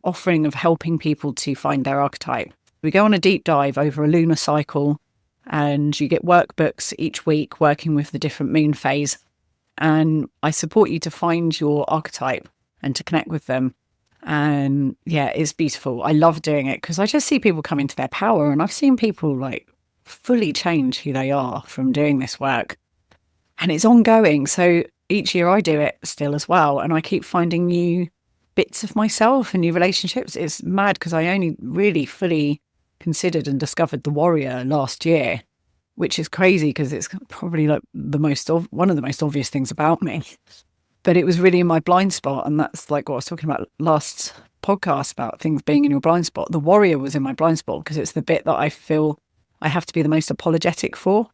offering of helping people to find their archetype. We go on a deep dive over a lunar cycle and you get workbooks each week working with the different moon phase. And I support you to find your archetype and to connect with them. And yeah, it's beautiful. I love doing it because I just see people come into their power, and I've seen people like fully change who they are from doing this work. And it's ongoing. So each year I do it still as well. And I keep finding new bits of myself and new relationships. It's mad because I only really fully considered and discovered the warrior last year, which is crazy because it's probably like one of the most obvious things about me. But it was really in my blind spot. And that's like what I was talking about last podcast about things being in your blind spot. The warrior was in my blind spot because it's the bit that I feel I have to be the most apologetic for,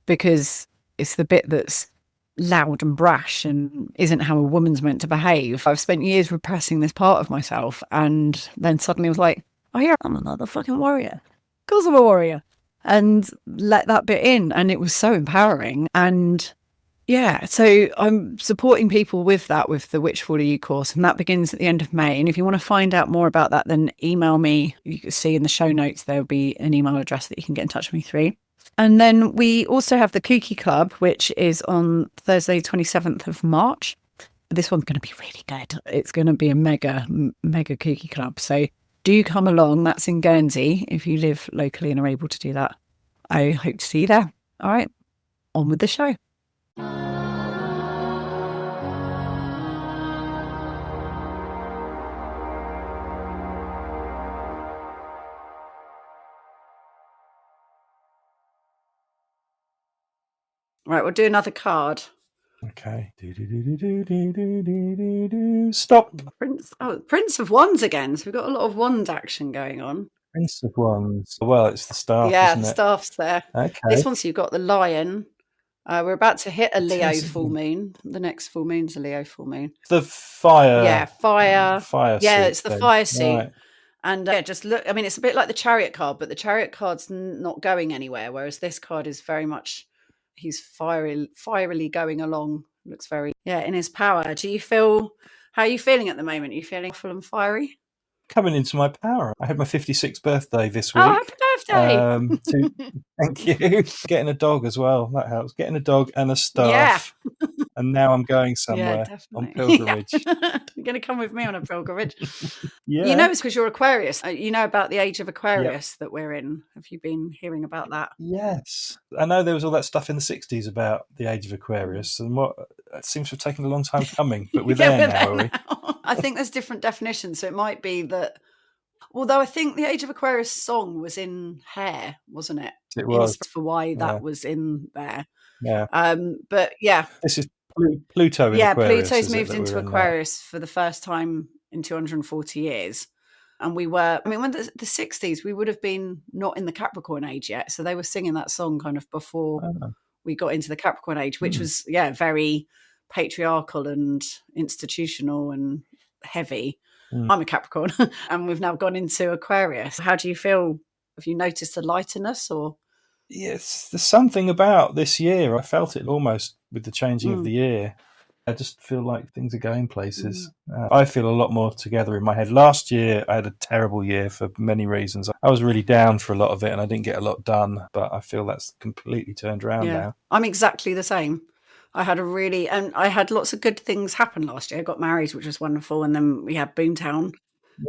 because it's the bit that's loud and brash and isn't how a woman's meant to behave. I've spent years repressing this part of myself, and then suddenly was like, oh yeah, I'm another fucking warrior. Of course I'm a warrior. And let that bit in. And it was so empowering. And yeah, so I'm supporting people with that, with the Which Fool Are You course, and that begins at the end of May. And if you want to find out more about that, then email me. You can see in the show notes, there'll be an email address that you can get in touch with me through. And then we also have the Kooky Club, which is on Thursday, 27th of March. This one's going to be really good. It's going to be a mega Kooky Club. So do come along. That's in Guernsey if you live locally and are able to do that. I hope to see you there. All right, on with the show. Right, we'll do another card. Okay. Stop. Prince of Wands again. So we've got a lot of wand action going on. Prince of Wands. Well, it's the staff, yeah, isn't the it? staff's there. Okay. This one, so you've got the lion. We're about to hit a Leo full moon. The next full moon's a Leo full moon. The fire. Yeah, fire. Yeah, suit it's the then. fire suit. Right. And just look, I mean, it's a bit like the Chariot card, but the Chariot card's not going anywhere, whereas this card is very much, he's fierily going along. Looks very, in his power. How are you feeling at the moment? Are you feeling full and fiery? Coming into my power. I had my 56th birthday this week. Oh, happy birthday! Thank you. Getting a dog as well. That helps. Getting a dog and a staff. Yeah. And now I'm going somewhere on pilgrimage. You're going to come with me on a pilgrimage. Yeah. You know, it's because you're Aquarius. You know about the age of Aquarius that we're in. Have you been hearing about that? Yes. I know there was all that stuff in the 60s about the age of Aquarius, and it seems to have taken a long time coming, but we're there now, are we? I think there's different definitions. So it might be that, although I think the Age of Aquarius song was in Hair, wasn't it? It was. For why that was in there. Yeah. But yeah. This is Pluto in Aquarius. Pluto's moved into Aquarius for the first time in 240 years. And when the 60s, we would have been not in the Capricorn age yet. So they were singing that song kind of before we got into the Capricorn age, which was, very patriarchal and institutional and heavy. I'm a Capricorn and we've now gone into Aquarius. How do you feel? Have you noticed a lightness or? Yes, there's something about this year. I felt it almost with the changing of the year. I just feel like things are going places. I feel a lot more together in my head. Last year, I had a terrible year for many reasons. I was really down for a lot of it and I didn't get a lot done, but I feel that's completely turned around now. I'm exactly the same. I had lots of good things happen last year. I got married, which was wonderful. And then we had Boomtown.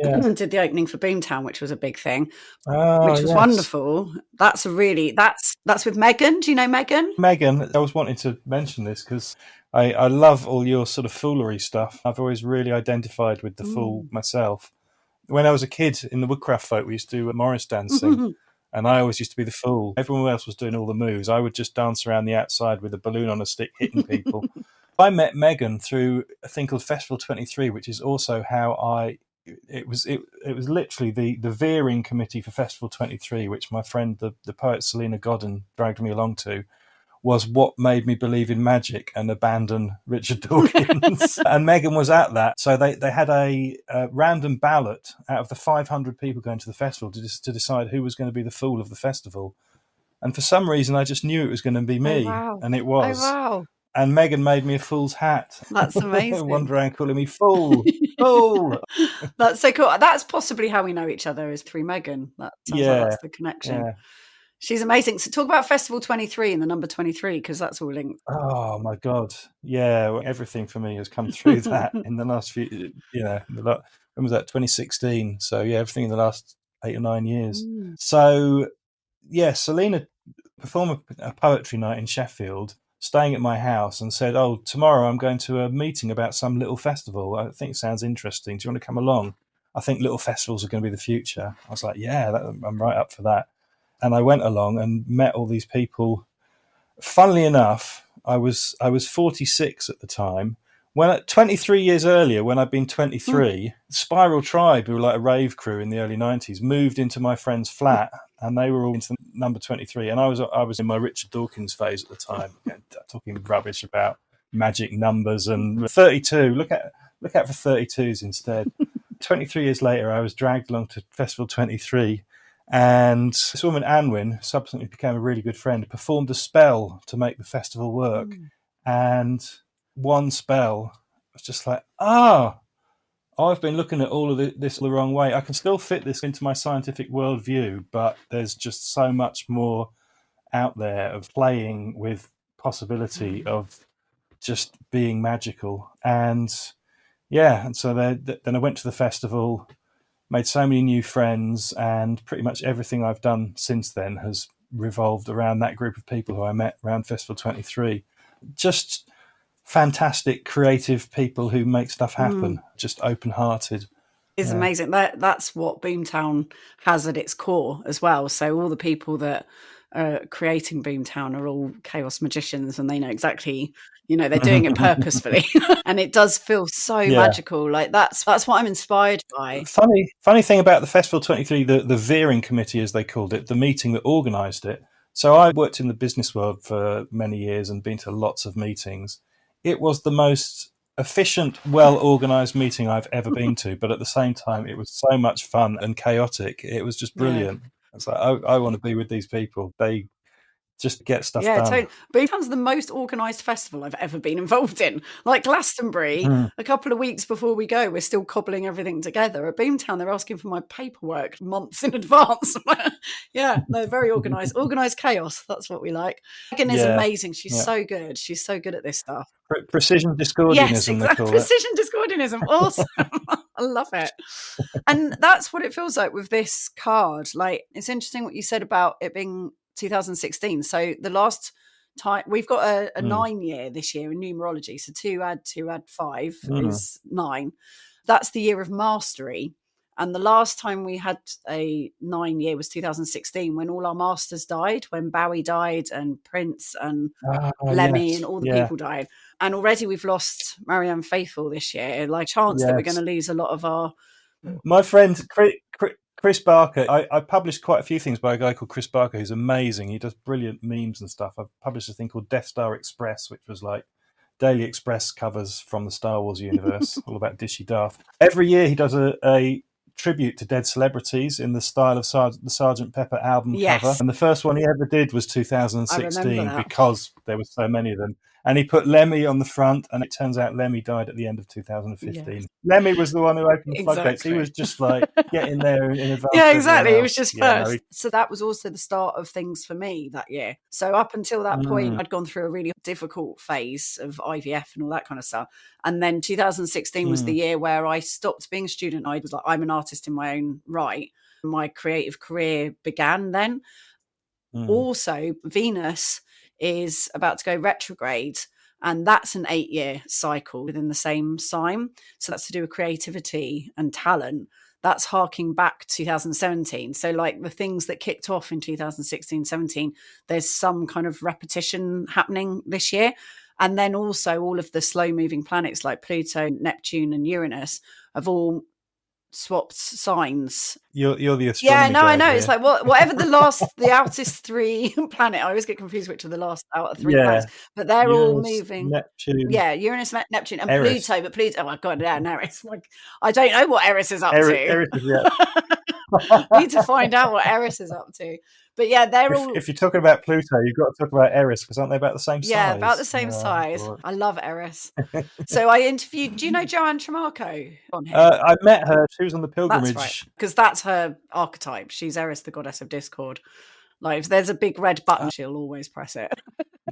Did the opening for Boomtown, which was a big thing, which was wonderful. That's with Megan. Do you know Megan? Megan, I was wanting to mention this because I love all your sort of foolery stuff. I've always really identified with the fool myself. when I was a kid in the Woodcraft folk, we used to do Morris dancing. And I always used to be the fool. Everyone else was doing all the moves. I would just dance around the outside with a balloon on a stick, hitting people. I met Megan through a thing called Festival 23, which is also how it was literally the veering committee for Festival 23, which my friend, the poet Selena Godden, dragged me along to, was what made me believe in magic and abandon Richard Dawkins. And Megan was at that. So they had a random ballot out of the 500 people going to the festival to decide who was going to be the fool of the festival. And for some reason, I just knew it was going to be me. Oh, wow. And it was. Oh, wow. And Megan made me a fool's hat. That's amazing. Wandered around calling me fool. Fool. That's so cool. That's possibly how we know each other, is through Megan. That sounds like that's the connection. Yeah. She's amazing. So talk about Festival 23 and the number 23, because that's all linked. Oh my God. Yeah. Well, everything for me has come through that in the last few, when was that? 2016. So yeah, everything in the last 8 or 9 years. So yeah, Selena performed a poetry night in Sheffield, staying at my house, and said, "Oh, tomorrow I'm going to a meeting about some little festival. I think it sounds interesting. Do you want to come along? I think little festivals are going to be the future." I was like, "Yeah, I'm right up for that." And I went along and met all these people. Funnily enough, I was 46 at the time. When 23 years earlier, when I'd been 23, Spiral Tribe, who were like a rave crew in the early 90s, moved into my friend's flat, and they were all into number 23. And I was in my Richard Dawkins phase at the time, talking rubbish about magic numbers and 32. Look out for 32s instead. 23 years later, I was dragged along to Festival 23. And this woman, Anwin, subsequently became a really good friend, performed a spell to make the festival work. And one spell was just like, I've been looking at all of this the wrong way. I can still fit this into my scientific worldview, but there's just so much more out there of playing with possibility of just being magical. And yeah, and so then I went to the festival, made so many new friends, and pretty much everything I've done since then has revolved around that group of people who I met around Festival 23. Just fantastic, creative people who make stuff happen, just open-hearted. It's amazing. That's what Boomtown has at its core as well. So all the people that are creating Boomtown are all chaos magicians, and they know exactly, they're doing it purposefully. And it does feel so magical. Like that's what I'm inspired by. Funny thing about the Festival 23, the veering committee, as they called it, the meeting that organised it. So I worked in the business world for many years and been to lots of meetings. It was the most efficient, well-organised meeting I've ever been to, but at the same time, it was so much fun and chaotic. It was just brilliant. It's like, I want to be with these people. They just get stuff done. Totally. Boomtown's the most organised festival I've ever been involved in. Like Glastonbury, a couple of weeks before we go, we're still cobbling everything together. At Boomtown, they're asking for my paperwork months in advance. They're very organised. Organised chaos, that's what we like. Megan is amazing. She's so good. She's so good at this stuff. Precision discordianism, yes, exactly. They call Precision discordianism. Awesome. I love it. And that's what it feels like with this card. Like, it's interesting what you said about it being 2016. So the last time we've got a 9 year this year in numerology. So 2 add 5 is 9. That's the year of mastery. And the last time we had a 9 year was 2016, when all our masters died, when Bowie died and Prince and Lemmy and all the people died. And already we've lost Marianne Faithfull this year. Like, chance that we're going to lose a lot of our... My friend Chris Barker, I published quite a few things by a guy called Chris Barker, who's amazing. He does brilliant memes and stuff. I've published a thing called Death Star Express, which was like Daily Express covers from the Star Wars universe, all about Dishy Darth. Every year he does a tribute to dead celebrities in the style of the Sgt. Pepper album cover. And the first one he ever did was 2016 because there were so many of them. And he put Lemmy on the front, and it turns out Lemmy died at the end of 2015. Yes. Lemmy was the one who opened the floodgates. He was just like, get in there in advance. Yeah, exactly. It was just first. So that was also the start of things for me that year. So up until that point, I'd gone through a really difficult phase of IVF and all that kind of stuff. And then 2016 was the year where I stopped being a student. I was like, I'm an artist in my own right. My creative career began then. Also, Venus is about to go retrograde, and that's an 8 year cycle within the same sign. So that's to do with creativity and talent. that's harking back to 2017. So like the things that kicked off in 2016, 17, there's some kind of repetition happening this year. And then also all of the slow moving planets like Pluto, Neptune and Uranus have all swapped signs. You're the astronomy guy I know. here. It's like whatever the outest three planet. I always get confused which are the last out of three planets, but they're Uranus, all moving. Neptune. Yeah, Uranus, Neptune, and Eris. Pluto. But Pluto, oh my god, yeah, Eris. Like, I don't know what Eris is up to. Eris is Need to find out what Eris is up to. But yeah, they're all. If you're talking about Pluto, you've got to talk about Eris, because aren't they about the same size? Yeah, about the same size. God. I love Eris. So I interviewed. Do you know Joanne Tremarco? I met her. She was on the pilgrimage. That's right, because that's her archetype. She's Eris, the goddess of discord. Like, if there's a big red button, she'll always press it.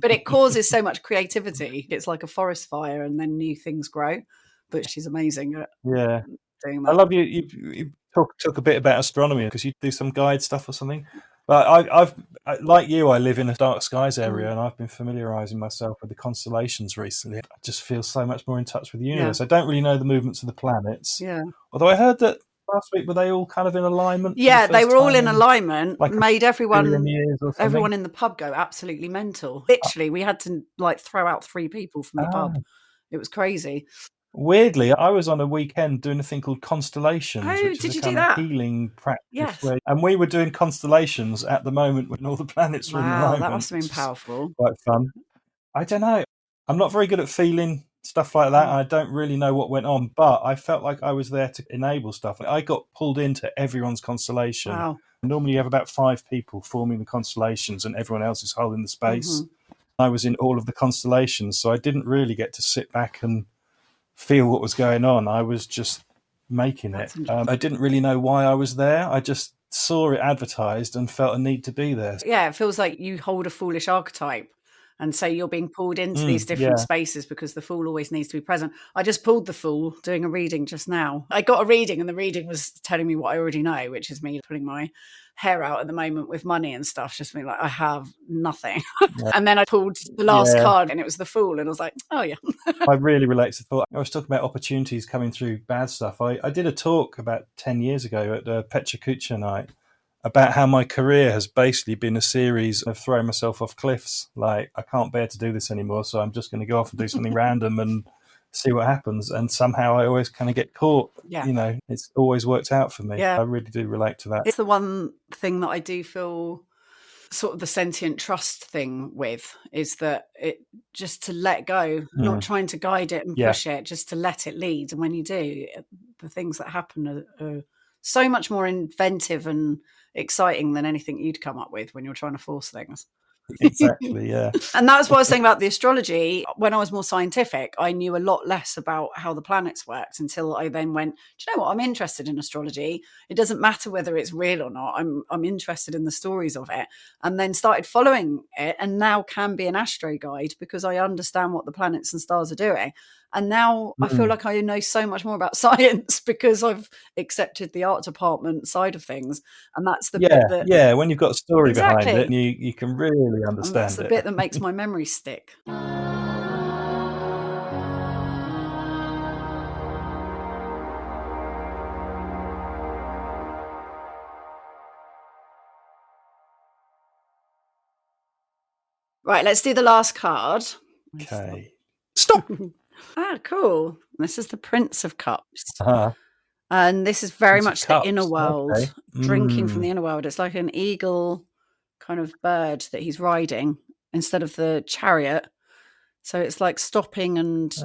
But it causes so much creativity. It's like a forest fire, and then new things grow. But she's amazing at doing that. I love you talk a bit about astronomy, because you do some guide stuff or something. But I've like you, I live in a dark skies area, and I've been familiarising myself with the constellations recently. I just feel so much more in touch with the universe. I don't really know the movements of the planets. Yeah. Although I heard that last week, were they all kind of in alignment? Yeah, they were all in alignment. Like made everyone in the pub go absolutely mental. Literally, we had to like throw out 3 people from the pub. It was crazy. Weirdly, I was on a weekend doing a thing called constellations, which is a kind of healing practice. Yes. And we were doing constellations at the moment when all the planets were in alignment. That must have been powerful. Quite fun. I don't know. I'm not very good at feeling stuff like that. I don't really know what went on, but I felt like I was there to enable stuff. I got pulled into everyone's constellation. Wow. Normally you have about 5 people forming the constellations and everyone else is holding the space. I was in all of the constellations, so I didn't really get to sit back and feel what was going on. I was just making it. I didn't really know why I was there. I just saw it advertised and felt a need to be there. Yeah, it feels like you hold a foolish archetype. And so you're being pulled into these different spaces because the fool always needs to be present. I just pulled the fool doing a reading just now. I got a reading and the reading was telling me what I already know, which is me pulling my hair out at the moment with money and stuff, just being like, I have nothing. And then I pulled the last card and it was the fool. And I was like, oh yeah. I really relate to the thought. I was talking about opportunities coming through bad stuff. I did a talk about 10 years ago at Pecha Kucha night about how my career has basically been a series of throwing myself off cliffs. Like, I can't bear to do this anymore, so I'm just going to go off and do something random and see what happens. And somehow I always kind of get caught. You know, it's always worked out for me. I really do relate to that. It's the one thing that I do feel sort of the sentient trust thing with, is that it just to let go, not trying to guide it and push it, just to let it lead. And when you do, the things that happen are so much more inventive and exciting than anything you'd come up with when you're trying to force things. Exactly, yeah. And that's what I was saying about the astrology. When I was more scientific, I knew a lot less about how the planets worked until I then went, do you know what? I'm interested in astrology. It doesn't matter whether it's real or not. I'm interested in the stories of it. And then started following it, and now can be an astro guide because I understand what the planets and stars are doing. And now I feel like I know so much more about science because I've accepted the art department side of things. And that's the bit that... when you've got a story behind it, you can really understand it. That's the bit that makes my memory stick. Right, let's do the last card. Okay. Stop! Cool. This is the Prince of Cups. And this is very much the inner world, drinking from the inner world. It's like an eagle kind of bird that he's riding instead of the chariot. So it's like stopping and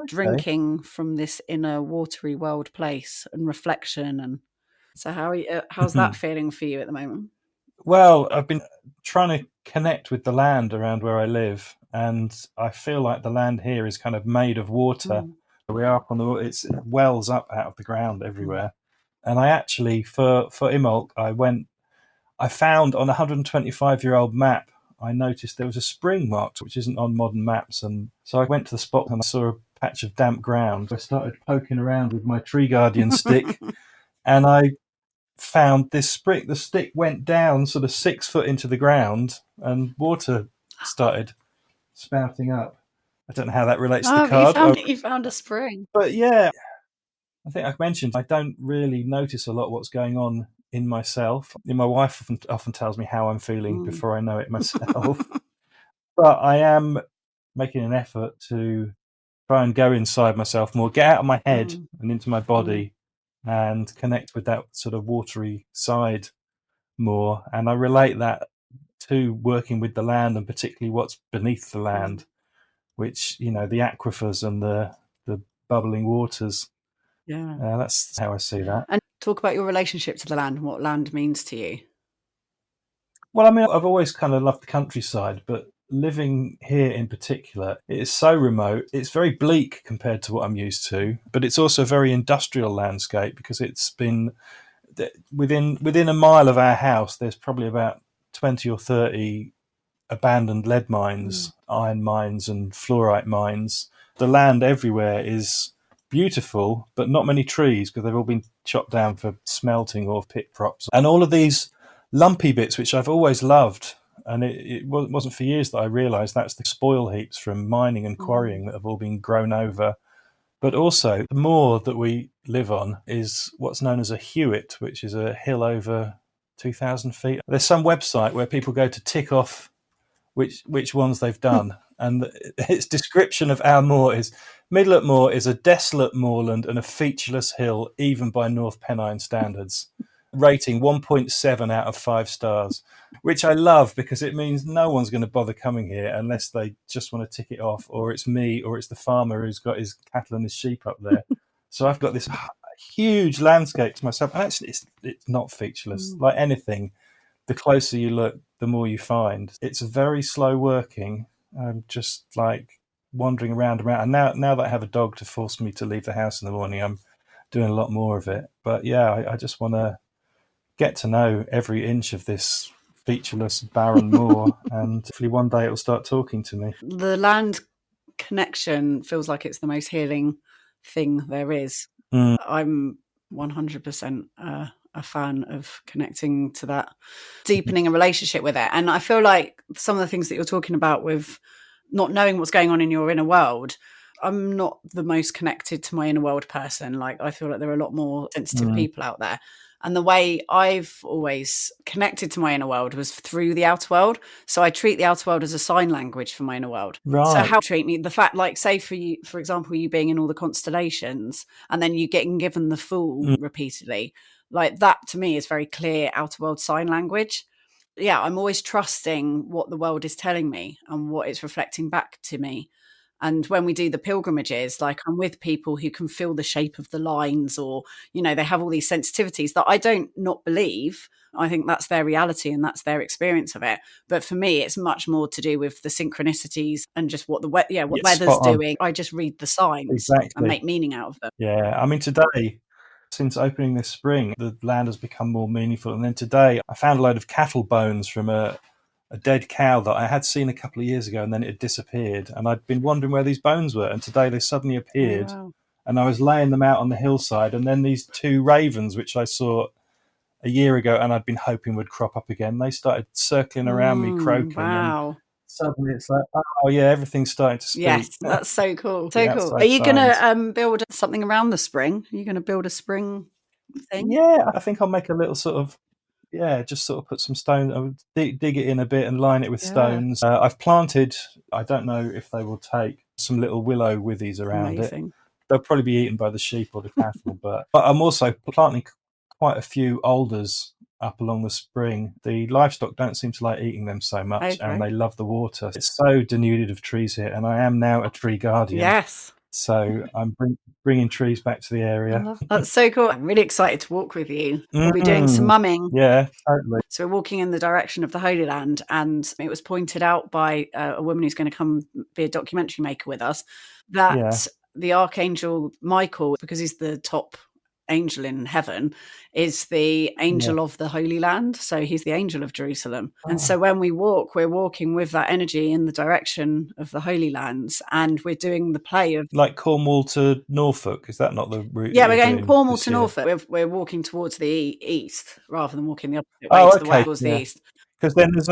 drinking from this inner watery world place and reflection. And so how's that feeling for you at the moment? Well, I've been trying to connect with the land around where I live, and I feel like the land here is kind of made of water. We are up on it wells up out of the ground everywhere. And I actually, for Imolc, I found on a 125-year-old map, I noticed there was a spring marked, which isn't on modern maps. And so I went to the spot and I saw a patch of damp ground. I started poking around with my tree guardian stick, and I found this spring. The stick went down sort of 6 foot into the ground and water started spouting up. I don't know how that relates to the card. You found a spring. But yeah, I think I've mentioned I don't really notice a lot what's going on in myself. My wife often tells me how I'm feeling Mm. before I know it myself. But I am making an effort to try and go inside myself more, get out of my head Mm. and into my Mm. body and connect with that sort of watery side more. And I relate that to working with the land and particularly what's beneath the Mm. land, which, the aquifers and the bubbling waters. Yeah. That's how I see that. And talk about your relationship to the land and what land means to you. Well, I mean, I've always kind of loved the countryside, but living here in particular, it is so remote. It's very bleak compared to what I'm used to, but it's also a very industrial landscape because it's been within a mile of our house. There's probably about 20 or 30 abandoned lead Mm. mines, iron mines, and fluorite mines. The land everywhere is beautiful, but not many trees because they've all been chopped down for smelting or pit props. And all of these lumpy bits, which I've always loved, and it wasn't for years that I realised that's the spoil heaps from mining and Mm. quarrying that have all been grown over. But also, the moor that we live on is what's known as a Hewitt, which is a hill over 2,000 feet. There's some website where people go to tick off which ones they've done. And its description of our moor is Midlet Moor is a desolate moorland and a featureless hill, even by North Pennine standards. Rating 1.7 out of 5 stars, which I love because it means no one's going to bother coming here unless they just want to tick it off, or it's me, or it's the farmer who's got his cattle and his sheep up there. So I've got this huge landscape to myself. And actually, it's not featureless. Mm. Like anything, the closer you look, the more you find. It's very slow working. I'm just like wandering around and around. And now that I have a dog to force me to leave the house in the morning, I'm doing a lot more of it. But yeah, I just want to get to know every inch of this featureless barren moor, and hopefully one day it'll start talking to me. The land connection feels like it's the most healing thing there is. Mm. I'm 100% a fan of connecting to that, deepening a relationship with it. And I feel like some of the things that you're talking about with not knowing what's going on in your inner world, I'm not the most connected to my inner world person. Like, I feel like there are a lot more sensitive Mm. people out there. And the way I've always connected to my inner world was through the outer world. So I treat the outer world as a sign language for my inner world. So Right. how treat me, the fact, like, say for you, for example, you being in all the constellations and then you getting given the fool Mm. repeatedly, like that to me is very clear outer world sign language. Yeah, I'm always trusting what the world is telling me and what it's reflecting back to me. And when we do the pilgrimages, like I'm with people who can feel the shape of the lines, or, they have all these sensitivities that I don't not believe. I think that's their reality and that's their experience of it. But for me, it's much more to do with the synchronicities and just what what Yeah, weather's spot on. doing. I just read the signs and Exactly. make meaning out of them. Yeah, I mean, today, since opening this spring, the land has become more meaningful. And then today, I found a load of cattle bones from a dead cow that I had seen a couple of years ago, and then it had disappeared. And I'd been wondering where these bones were. And today they suddenly Oh, appeared. wow. And I was laying them out on the hillside. And then these two ravens, which I saw a year ago and I'd been hoping would crop up again, they started circling around me, croaking. And Wow. suddenly it's like, oh, yeah, everything's starting to Yes, speak. that's so cool. The So cool. Are outside you going signs. to build something around the spring? Are you going to build a spring thing? Yeah, I think I'll make a little sort of just sort of put some stones, dig it in a bit and line it with Yeah, stones. I've planted, I don't know if they will take, some little willow withies around it. amazing. They'll probably be eaten by the sheep or the cattle, but I'm also planting quite a few alders up along the spring. The livestock don't seem to like eating them so much, and Okay. they love the water. It's so denuded of trees here, and I am now a tree guardian. Yes. So I'm bringing trees back to the I area. love that's so cool. I'm really excited to walk with you. We'll be doing some Mm, mumming. yeah, totally. So we're walking in the direction of the Holy Land, and it was pointed out by a woman who's going to come be a documentary maker with us Yeah. that the Archangel Michael, because he's the top angel in heaven, is the Yeah. angel of the Holy Land. So he's the angel of Jerusalem. And Oh, so when we walk, we're walking with that energy in the direction of the Holy Lands, and we're doing the play of. like Cornwall to Norfolk, is that not the route that Yeah, we're you're going doing Cornwall this to year? Norfolk. We're walking towards the east rather than walking the opposite way Oh, to the west, okay, towards the yeah. east. Because then there's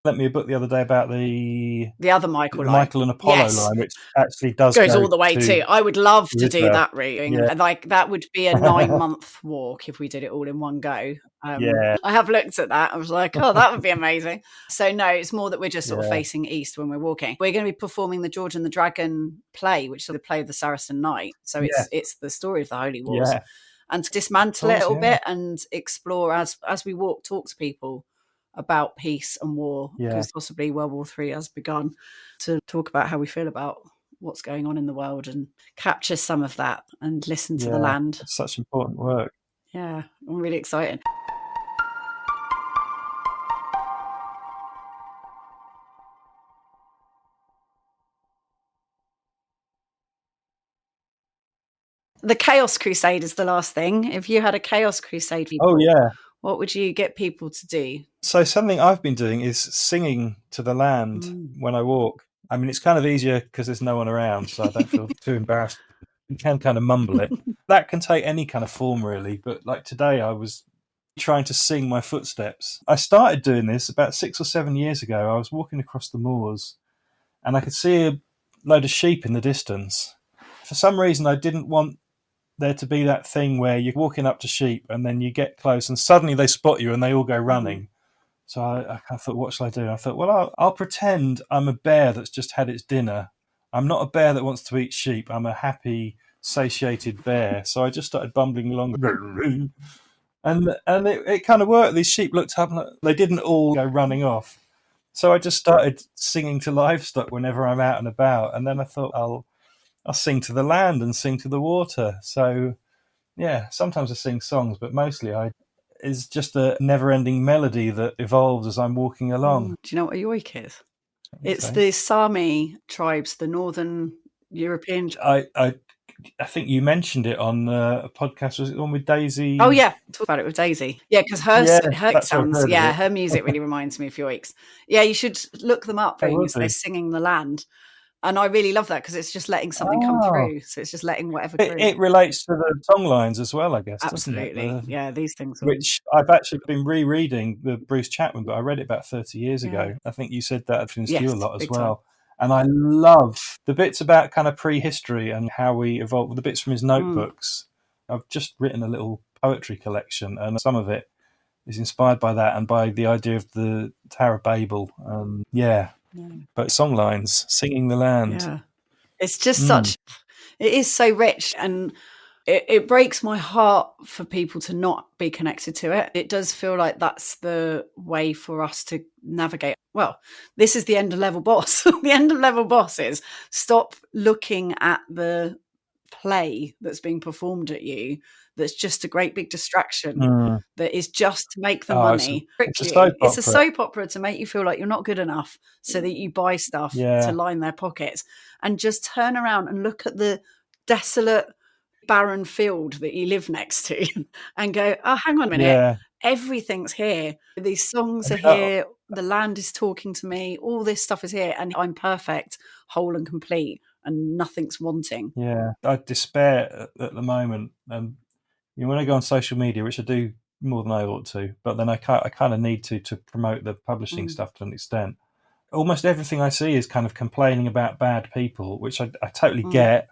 lent me a book the other day about the other Michael line. Michael and Apollo Yes. line, which actually does Goes go all the way to too. I would love to do River. that route. Yeah. And like that would be a 9-month walk if we did it all in one go. Yeah. I have looked at that. I was like, oh, that would be amazing. So no, it's more that we're just sort of Yeah. facing east when we're walking. We're going to be performing the George and the Dragon play, which is the play of the Saracen Knight. So it's the story of the Holy Wars. Yeah. And to dismantle it a little yeah. bit and explore as we walk, talk to people about peace and war, Yeah. because possibly World War III has begun, to talk about how we feel about what's going on in the world and capture some of that and listen to the land. It's such important work. Yeah, I'm really excited. The Chaos Crusade is the last thing. If you had a Chaos Crusade, people, what would you get people to do? So something I've been doing is singing to the land when I walk. I mean, it's kind of easier because there's no one around, so I don't feel too embarrassed. You can kind of mumble it. That can take any kind of form, really. But like today, I was trying to sing my footsteps. I started doing this about 6 or 7 years ago. I was walking across the moors and I could see a load of sheep in the distance. For some reason, I didn't want there to be that thing where you're walking up to sheep and then you get close and suddenly they spot you and they all go running. So I thought, what shall I do? I thought, well, I'll pretend I'm a bear that's just had its dinner. I'm not a bear that wants to eat sheep. I'm a happy, satiated bear. So I just started bumbling along. And it kind of worked. These sheep looked up and they didn't all go running off. So I just started singing to livestock whenever I'm out and about. And then I thought, I'll sing to the land and sing to the water. So, yeah, sometimes I sing songs, but mostly it's just a never-ending melody that evolves as I'm walking along. Do you know what a yoik is? It's the Sami tribes, the northern European. I think you mentioned it on a podcast. Was it the one with Daisy? Oh yeah, talk about it with Daisy. Yeah, because her sounds. Yeah, her music really reminds me of yoiks. Yeah, you should look them up. They're singing the land. And I really love that because it's just letting something come through. So it's just letting whatever through. It relates to the song lines as well, I guess. Absolutely. Doesn't it? Yeah, these things. Which I've actually been rereading the Bruce Chapman, but I read it about 30 years ago. I think you said that influenced you a lot as well. And I love the bits about kind of prehistory and how we evolved, the bits from his notebooks. I've just written a little poetry collection, and some of it is inspired by that and by the idea of the Tower of Babel. But songlines, singing the land. Yeah. It's just it is so rich, and it breaks my heart for people to not be connected to it. It does feel like that's the way for us to navigate. Well, this is the end of level boss. The end of level boss is stop looking at the play that's being performed at you. That's just a great big distraction that is just to make the money. It's a soap opera to make you feel like you're not good enough so that you buy stuff to line their pockets, and just turn around and look at the desolate, barren field that you live next to and go, oh, hang on a minute. Everything's here. These songs are here. The land is talking to me. All this stuff is here. And I'm perfect, whole and complete, and nothing's wanting. Yeah, I despair at the moment. When I go on social media, which I do more than I ought to, but then I kind of need to promote the publishing stuff to an extent. Almost everything I see is kind of complaining about bad people, which I totally get,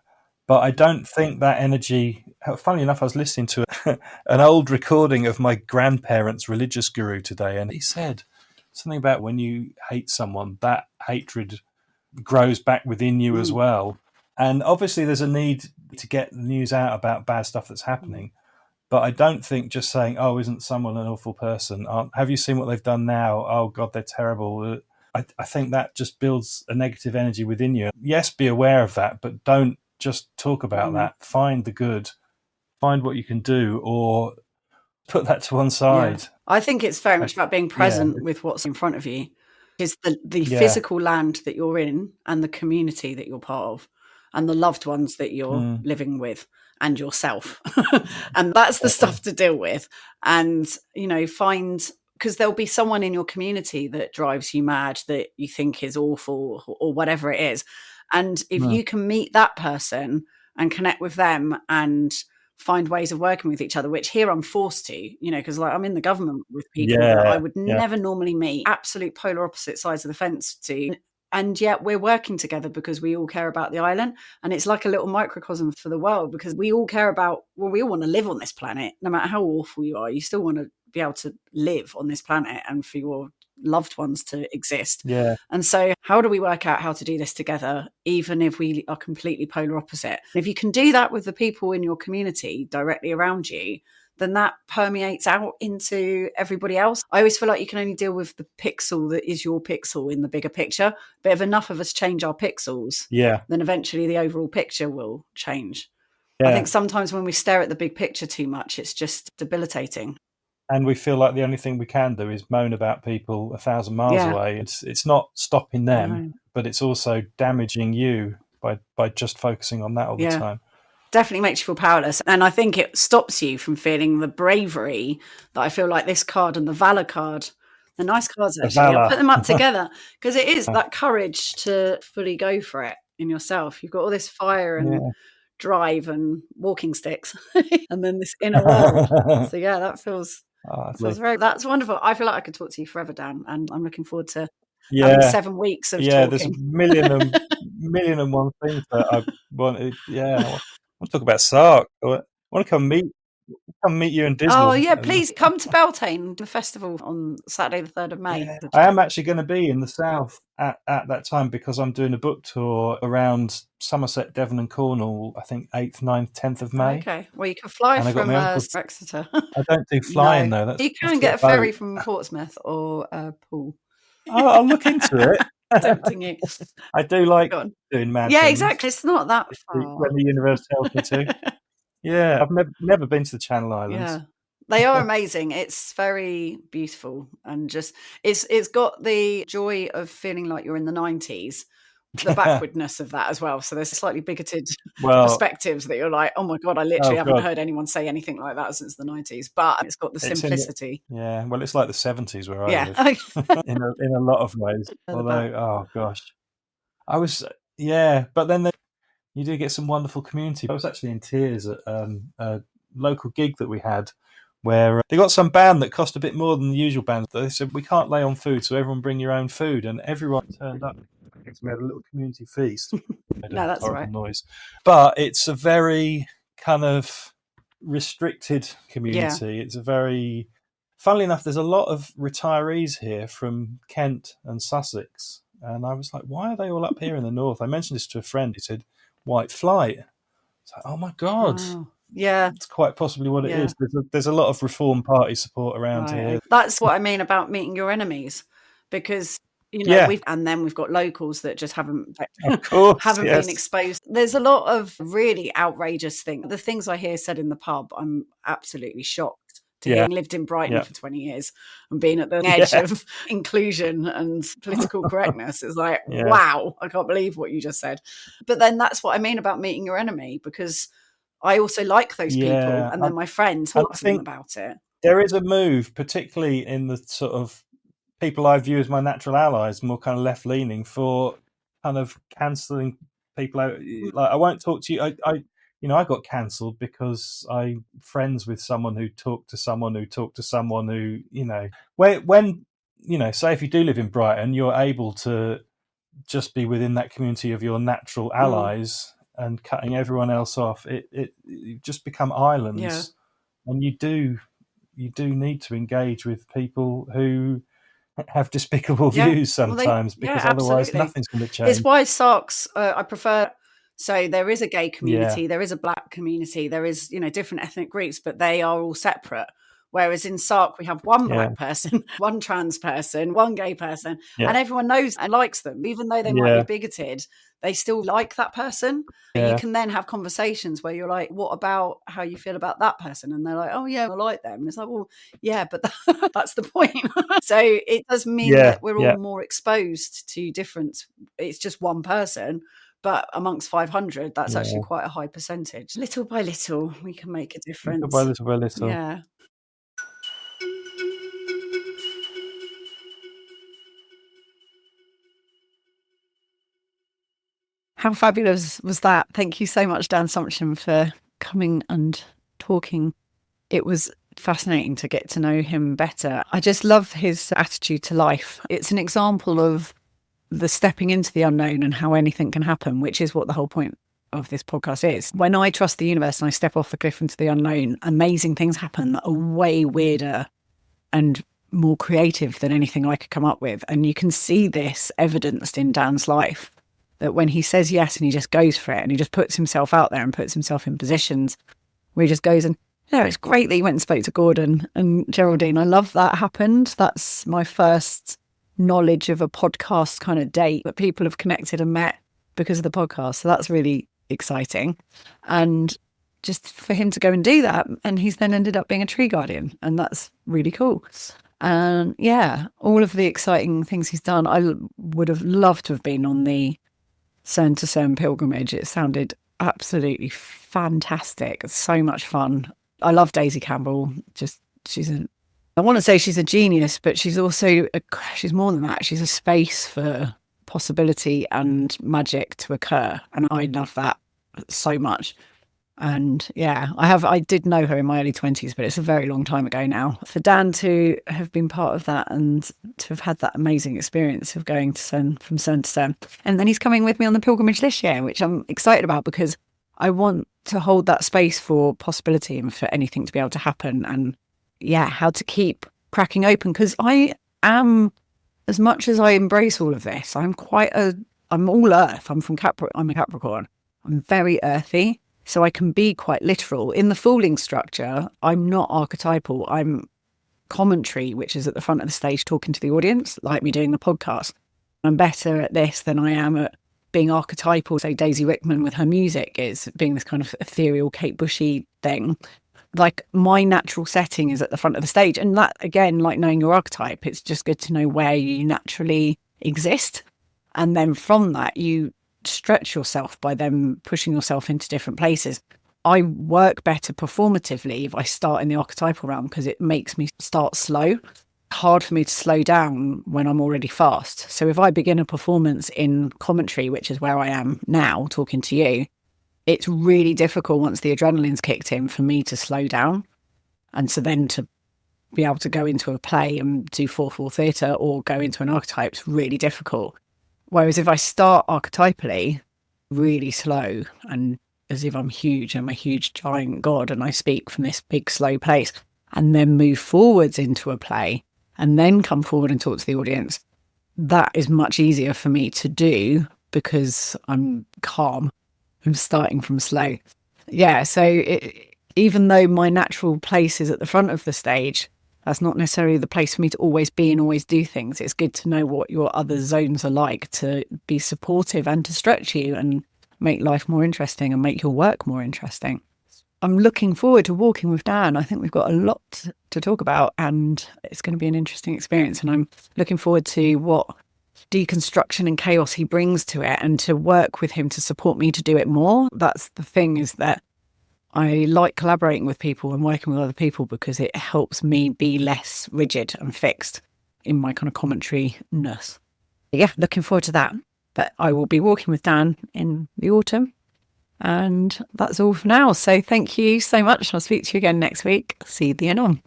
but I don't think that energy... Funny enough, I was listening to an old recording of my grandparents' religious guru today, and he said something about when you hate someone, that hatred grows back within you as well. And obviously there's a need to get the news out about bad stuff that's happening. But I don't think just saying, oh, isn't someone an awful person? Have you seen what they've done now? Oh, God, they're terrible. I think that just builds a negative energy within you. Yes, be aware of that, but don't just talk about that. Find the good. Find what you can do, or put that to one side. Yeah. I think it's very much about being present with what's in front of you. It's the physical land that you're in and the community that you're part of and the loved ones that you're living with and yourself. And that's the stuff to deal with. And, find, because there'll be someone in your community that drives you mad, that you think is awful or whatever it is. And if you can meet that person and connect with them and find ways of working with each other, which here I'm forced to, you know, because like I'm in the government with people that I Yeah. would Yeah. never normally meet, absolute polar opposite sides of the fence to. And yet we're working together because we all care about the island. And it's like a little microcosm for the world because we all care about, well, we all want to live on this planet. No matter how awful you are, you still want to be able to live on this planet and for your loved ones to exist. Yeah. And so how do we work out how to do this together, even if we are completely polar opposite? If you can do that with the people in your community directly around you, then that permeates out into everybody else. I always feel like you can only deal with the pixel that is your pixel in the bigger picture. But if enough of us change our pixels, Yeah. then eventually the overall picture will change. Yeah. I think sometimes when we stare at the big picture too much, it's just debilitating. And we feel like the only thing we can do is moan about people 1,000 miles Yeah. away. It's not stopping them, No. but it's also damaging you by just focusing on that all the Yeah. time. Definitely makes you feel powerless. And I think it stops you from feeling the bravery that I feel like this card and the Valor card, the nice cards actually, I'll Valor. put them up together because it is that courage to fully go for it in yourself. You've got all this fire and Yeah. drive and walking sticks and then this inner world. So yeah, that feels that's wonderful. I feel like I could talk to you forever, Dan, and I'm looking forward to having 7 weeks of talking. There's a million and one things that I wanted. Yeah, I want to talk about Sark. I want to come meet you in Disney. Oh yeah, please come to Beltane, the festival on Saturday the 3rd of May. Yeah. I am actually going to be in the south at that time because I'm doing a book tour around Somerset, Devon and Cornwall, I think 8th, 9th, 10th of May. Okay, well you can fly And I got from my uncle. Exeter. I don't do flying though. You can get a ferry from Portsmouth or Poole. I'll look into it. Tempting you. I do like doing mad things. Yeah, exactly. It's not that far. When the universe tells me to. Yeah, I've never been to the Channel Islands. Yeah. They are amazing. It's very beautiful and just it's got the joy of feeling like you're in the 90s, the backwardness of that as well. So there's slightly bigoted perspectives that you're like, oh my God, I literally haven't heard anyone say anything like that since the 90s. But it's got the simplicity. Well, it's like the 70s where I live in a lot of ways. Although, oh gosh, but then you do get some wonderful community. I was actually in tears at a local gig that we had where they got some band that cost a bit more than the usual band. They said, we can't lay on food, so everyone bring your own food. And everyone turned up. So we had a little community feast. No, that's horrible right. Noise. But it's a very kind of restricted community. Yeah. It's a very... Funnily enough, there's a lot of retirees here from Kent and Sussex. And I was like, why are they all up here in the north? I mentioned this to a friend. He said, white flight. It's like, oh my God. Wow. Yeah. It's quite possibly what it is. There's a lot of Reform Party support around here. That's what I mean about meeting your enemies. Because, you know, we've got locals that just haven't been exposed. There's a lot of really outrageous things. The things I hear said in the pub, I'm absolutely shocked. To having lived in Brighton for 20 years and being at the edge of inclusion and political correctness is like, wow, I can't believe what you just said. But then that's what I mean about meeting your enemy, because I also like those people, and then my friends talk to them about it. There is a move, particularly in the sort of people I view as my natural allies, more kind of left-leaning, for kind of cancelling people out. Like, I won't talk to you. I got cancelled because I'm friends with someone who talked to someone who talked to someone who, when say if you do live in Brighton, you're able to just be within that community of your natural allies and cutting everyone else off. You just become islands, and you do need to engage with people who have despicable views sometimes, because otherwise nothing's going to change. It's why Sarks, I prefer. So there is a gay community, there is a black community, there is, different ethnic groups, but they are all separate. Whereas in Sark, we have one black person, one trans person, one gay person, and everyone knows and likes them. Even though they might be bigoted, they still like that person. You can then have conversations where you're like, what about how you feel about that person? And they're like, oh yeah, I like them. And it's like, well, yeah, but that's the point. So it does mean that we're all more exposed to difference. It's just one person. But amongst 500, that's actually quite a high percentage. Little by little, we can make a difference. Little by little. Yeah. How fabulous was that? Thank you so much, Dan Sumption, for coming and talking, it was fascinating to get to know him better. I just love his attitude to life. It's an example of the stepping into the unknown and how anything can happen, which is what the whole point of this podcast is. When I trust the universe and I step off the cliff into the unknown, amazing things happen that are way weirder and more creative than anything I could come up with. And you can see this evidenced in Dan's life, that when he says yes and he just goes for it and he just puts himself out there and puts himself in positions where he just goes and, it's great that you went and spoke to Gordon and Geraldine. I love that happened. That's my first knowledge of a podcast kind of date that people have connected and met because of the podcast. So that's really exciting. And just for him to go and do that, and he's then ended up being a tree guardian, and that's really cool. And all of the exciting things he's done. I would have loved to have been on the Cern to Cern pilgrimage. It sounded absolutely fantastic. It's so much fun. I love Daisy Campbell. I want to say she's a genius, but she's also she's more than that. She's a space for possibility and magic to occur, and I love that so much. And I did know her in my early 20s, but it's a very long time ago now. For Dan to have been part of that and to have had that amazing experience of going to from Cern to Cern, and then he's coming with me on the pilgrimage this year, which I'm excited about because I want to hold that space for possibility and for anything to be able to happen, and how to keep cracking open, because I am, as much as I embrace all of this, I'm all earth. I'm a Capricorn. I'm very earthy, so I can be quite literal. In the Fooling structure, I'm not archetypal. I'm commentary, which is at the front of the stage talking to the audience, like me doing the podcast. I'm better at this than I am at being archetypal. So Daisy Rickman with her music is being this kind of ethereal Kate Bushy thing. Like, my natural setting is at the front of the stage. And that, again, like knowing your archetype, it's just good to know where you naturally exist. And then from that, you stretch yourself by then pushing yourself into different places. I work better performatively if I start in the archetypal realm because it makes me start slow. Hard for me to slow down when I'm already fast. So if I begin a performance in commentary, which is where I am now talking to you, it's really difficult once the adrenaline's kicked in for me to slow down. And so then to be able to go into a play and do 4/4 theatre or go into an archetype is really difficult. Whereas if I start archetypally really slow and as if I'm huge, I'm a huge giant god and I speak from this big slow place, and then move forwards into a play and then come forward and talk to the audience, that is much easier for me to do because I'm calm. I'm starting from slow. So even though my natural place is at the front of the stage, that's not necessarily the place for me to always be and always do things. It's good to know what your other zones are like to be supportive and to stretch you and make life more interesting and make your work more interesting. I'm looking forward to walking with Dan. I think we've got a lot to talk about and it's going to be an interesting experience. And I'm looking forward to what deconstruction and chaos he brings to it and to work with him to support me to do it more. That's the thing, is that I like collaborating with people and working with other people because it helps me be less rigid and fixed in my kind of commentary-ness. Looking forward to that. But I will be walking with Dan in the autumn. And that's all for now. So thank you so much. I'll speak to you again next week. See you at the end on.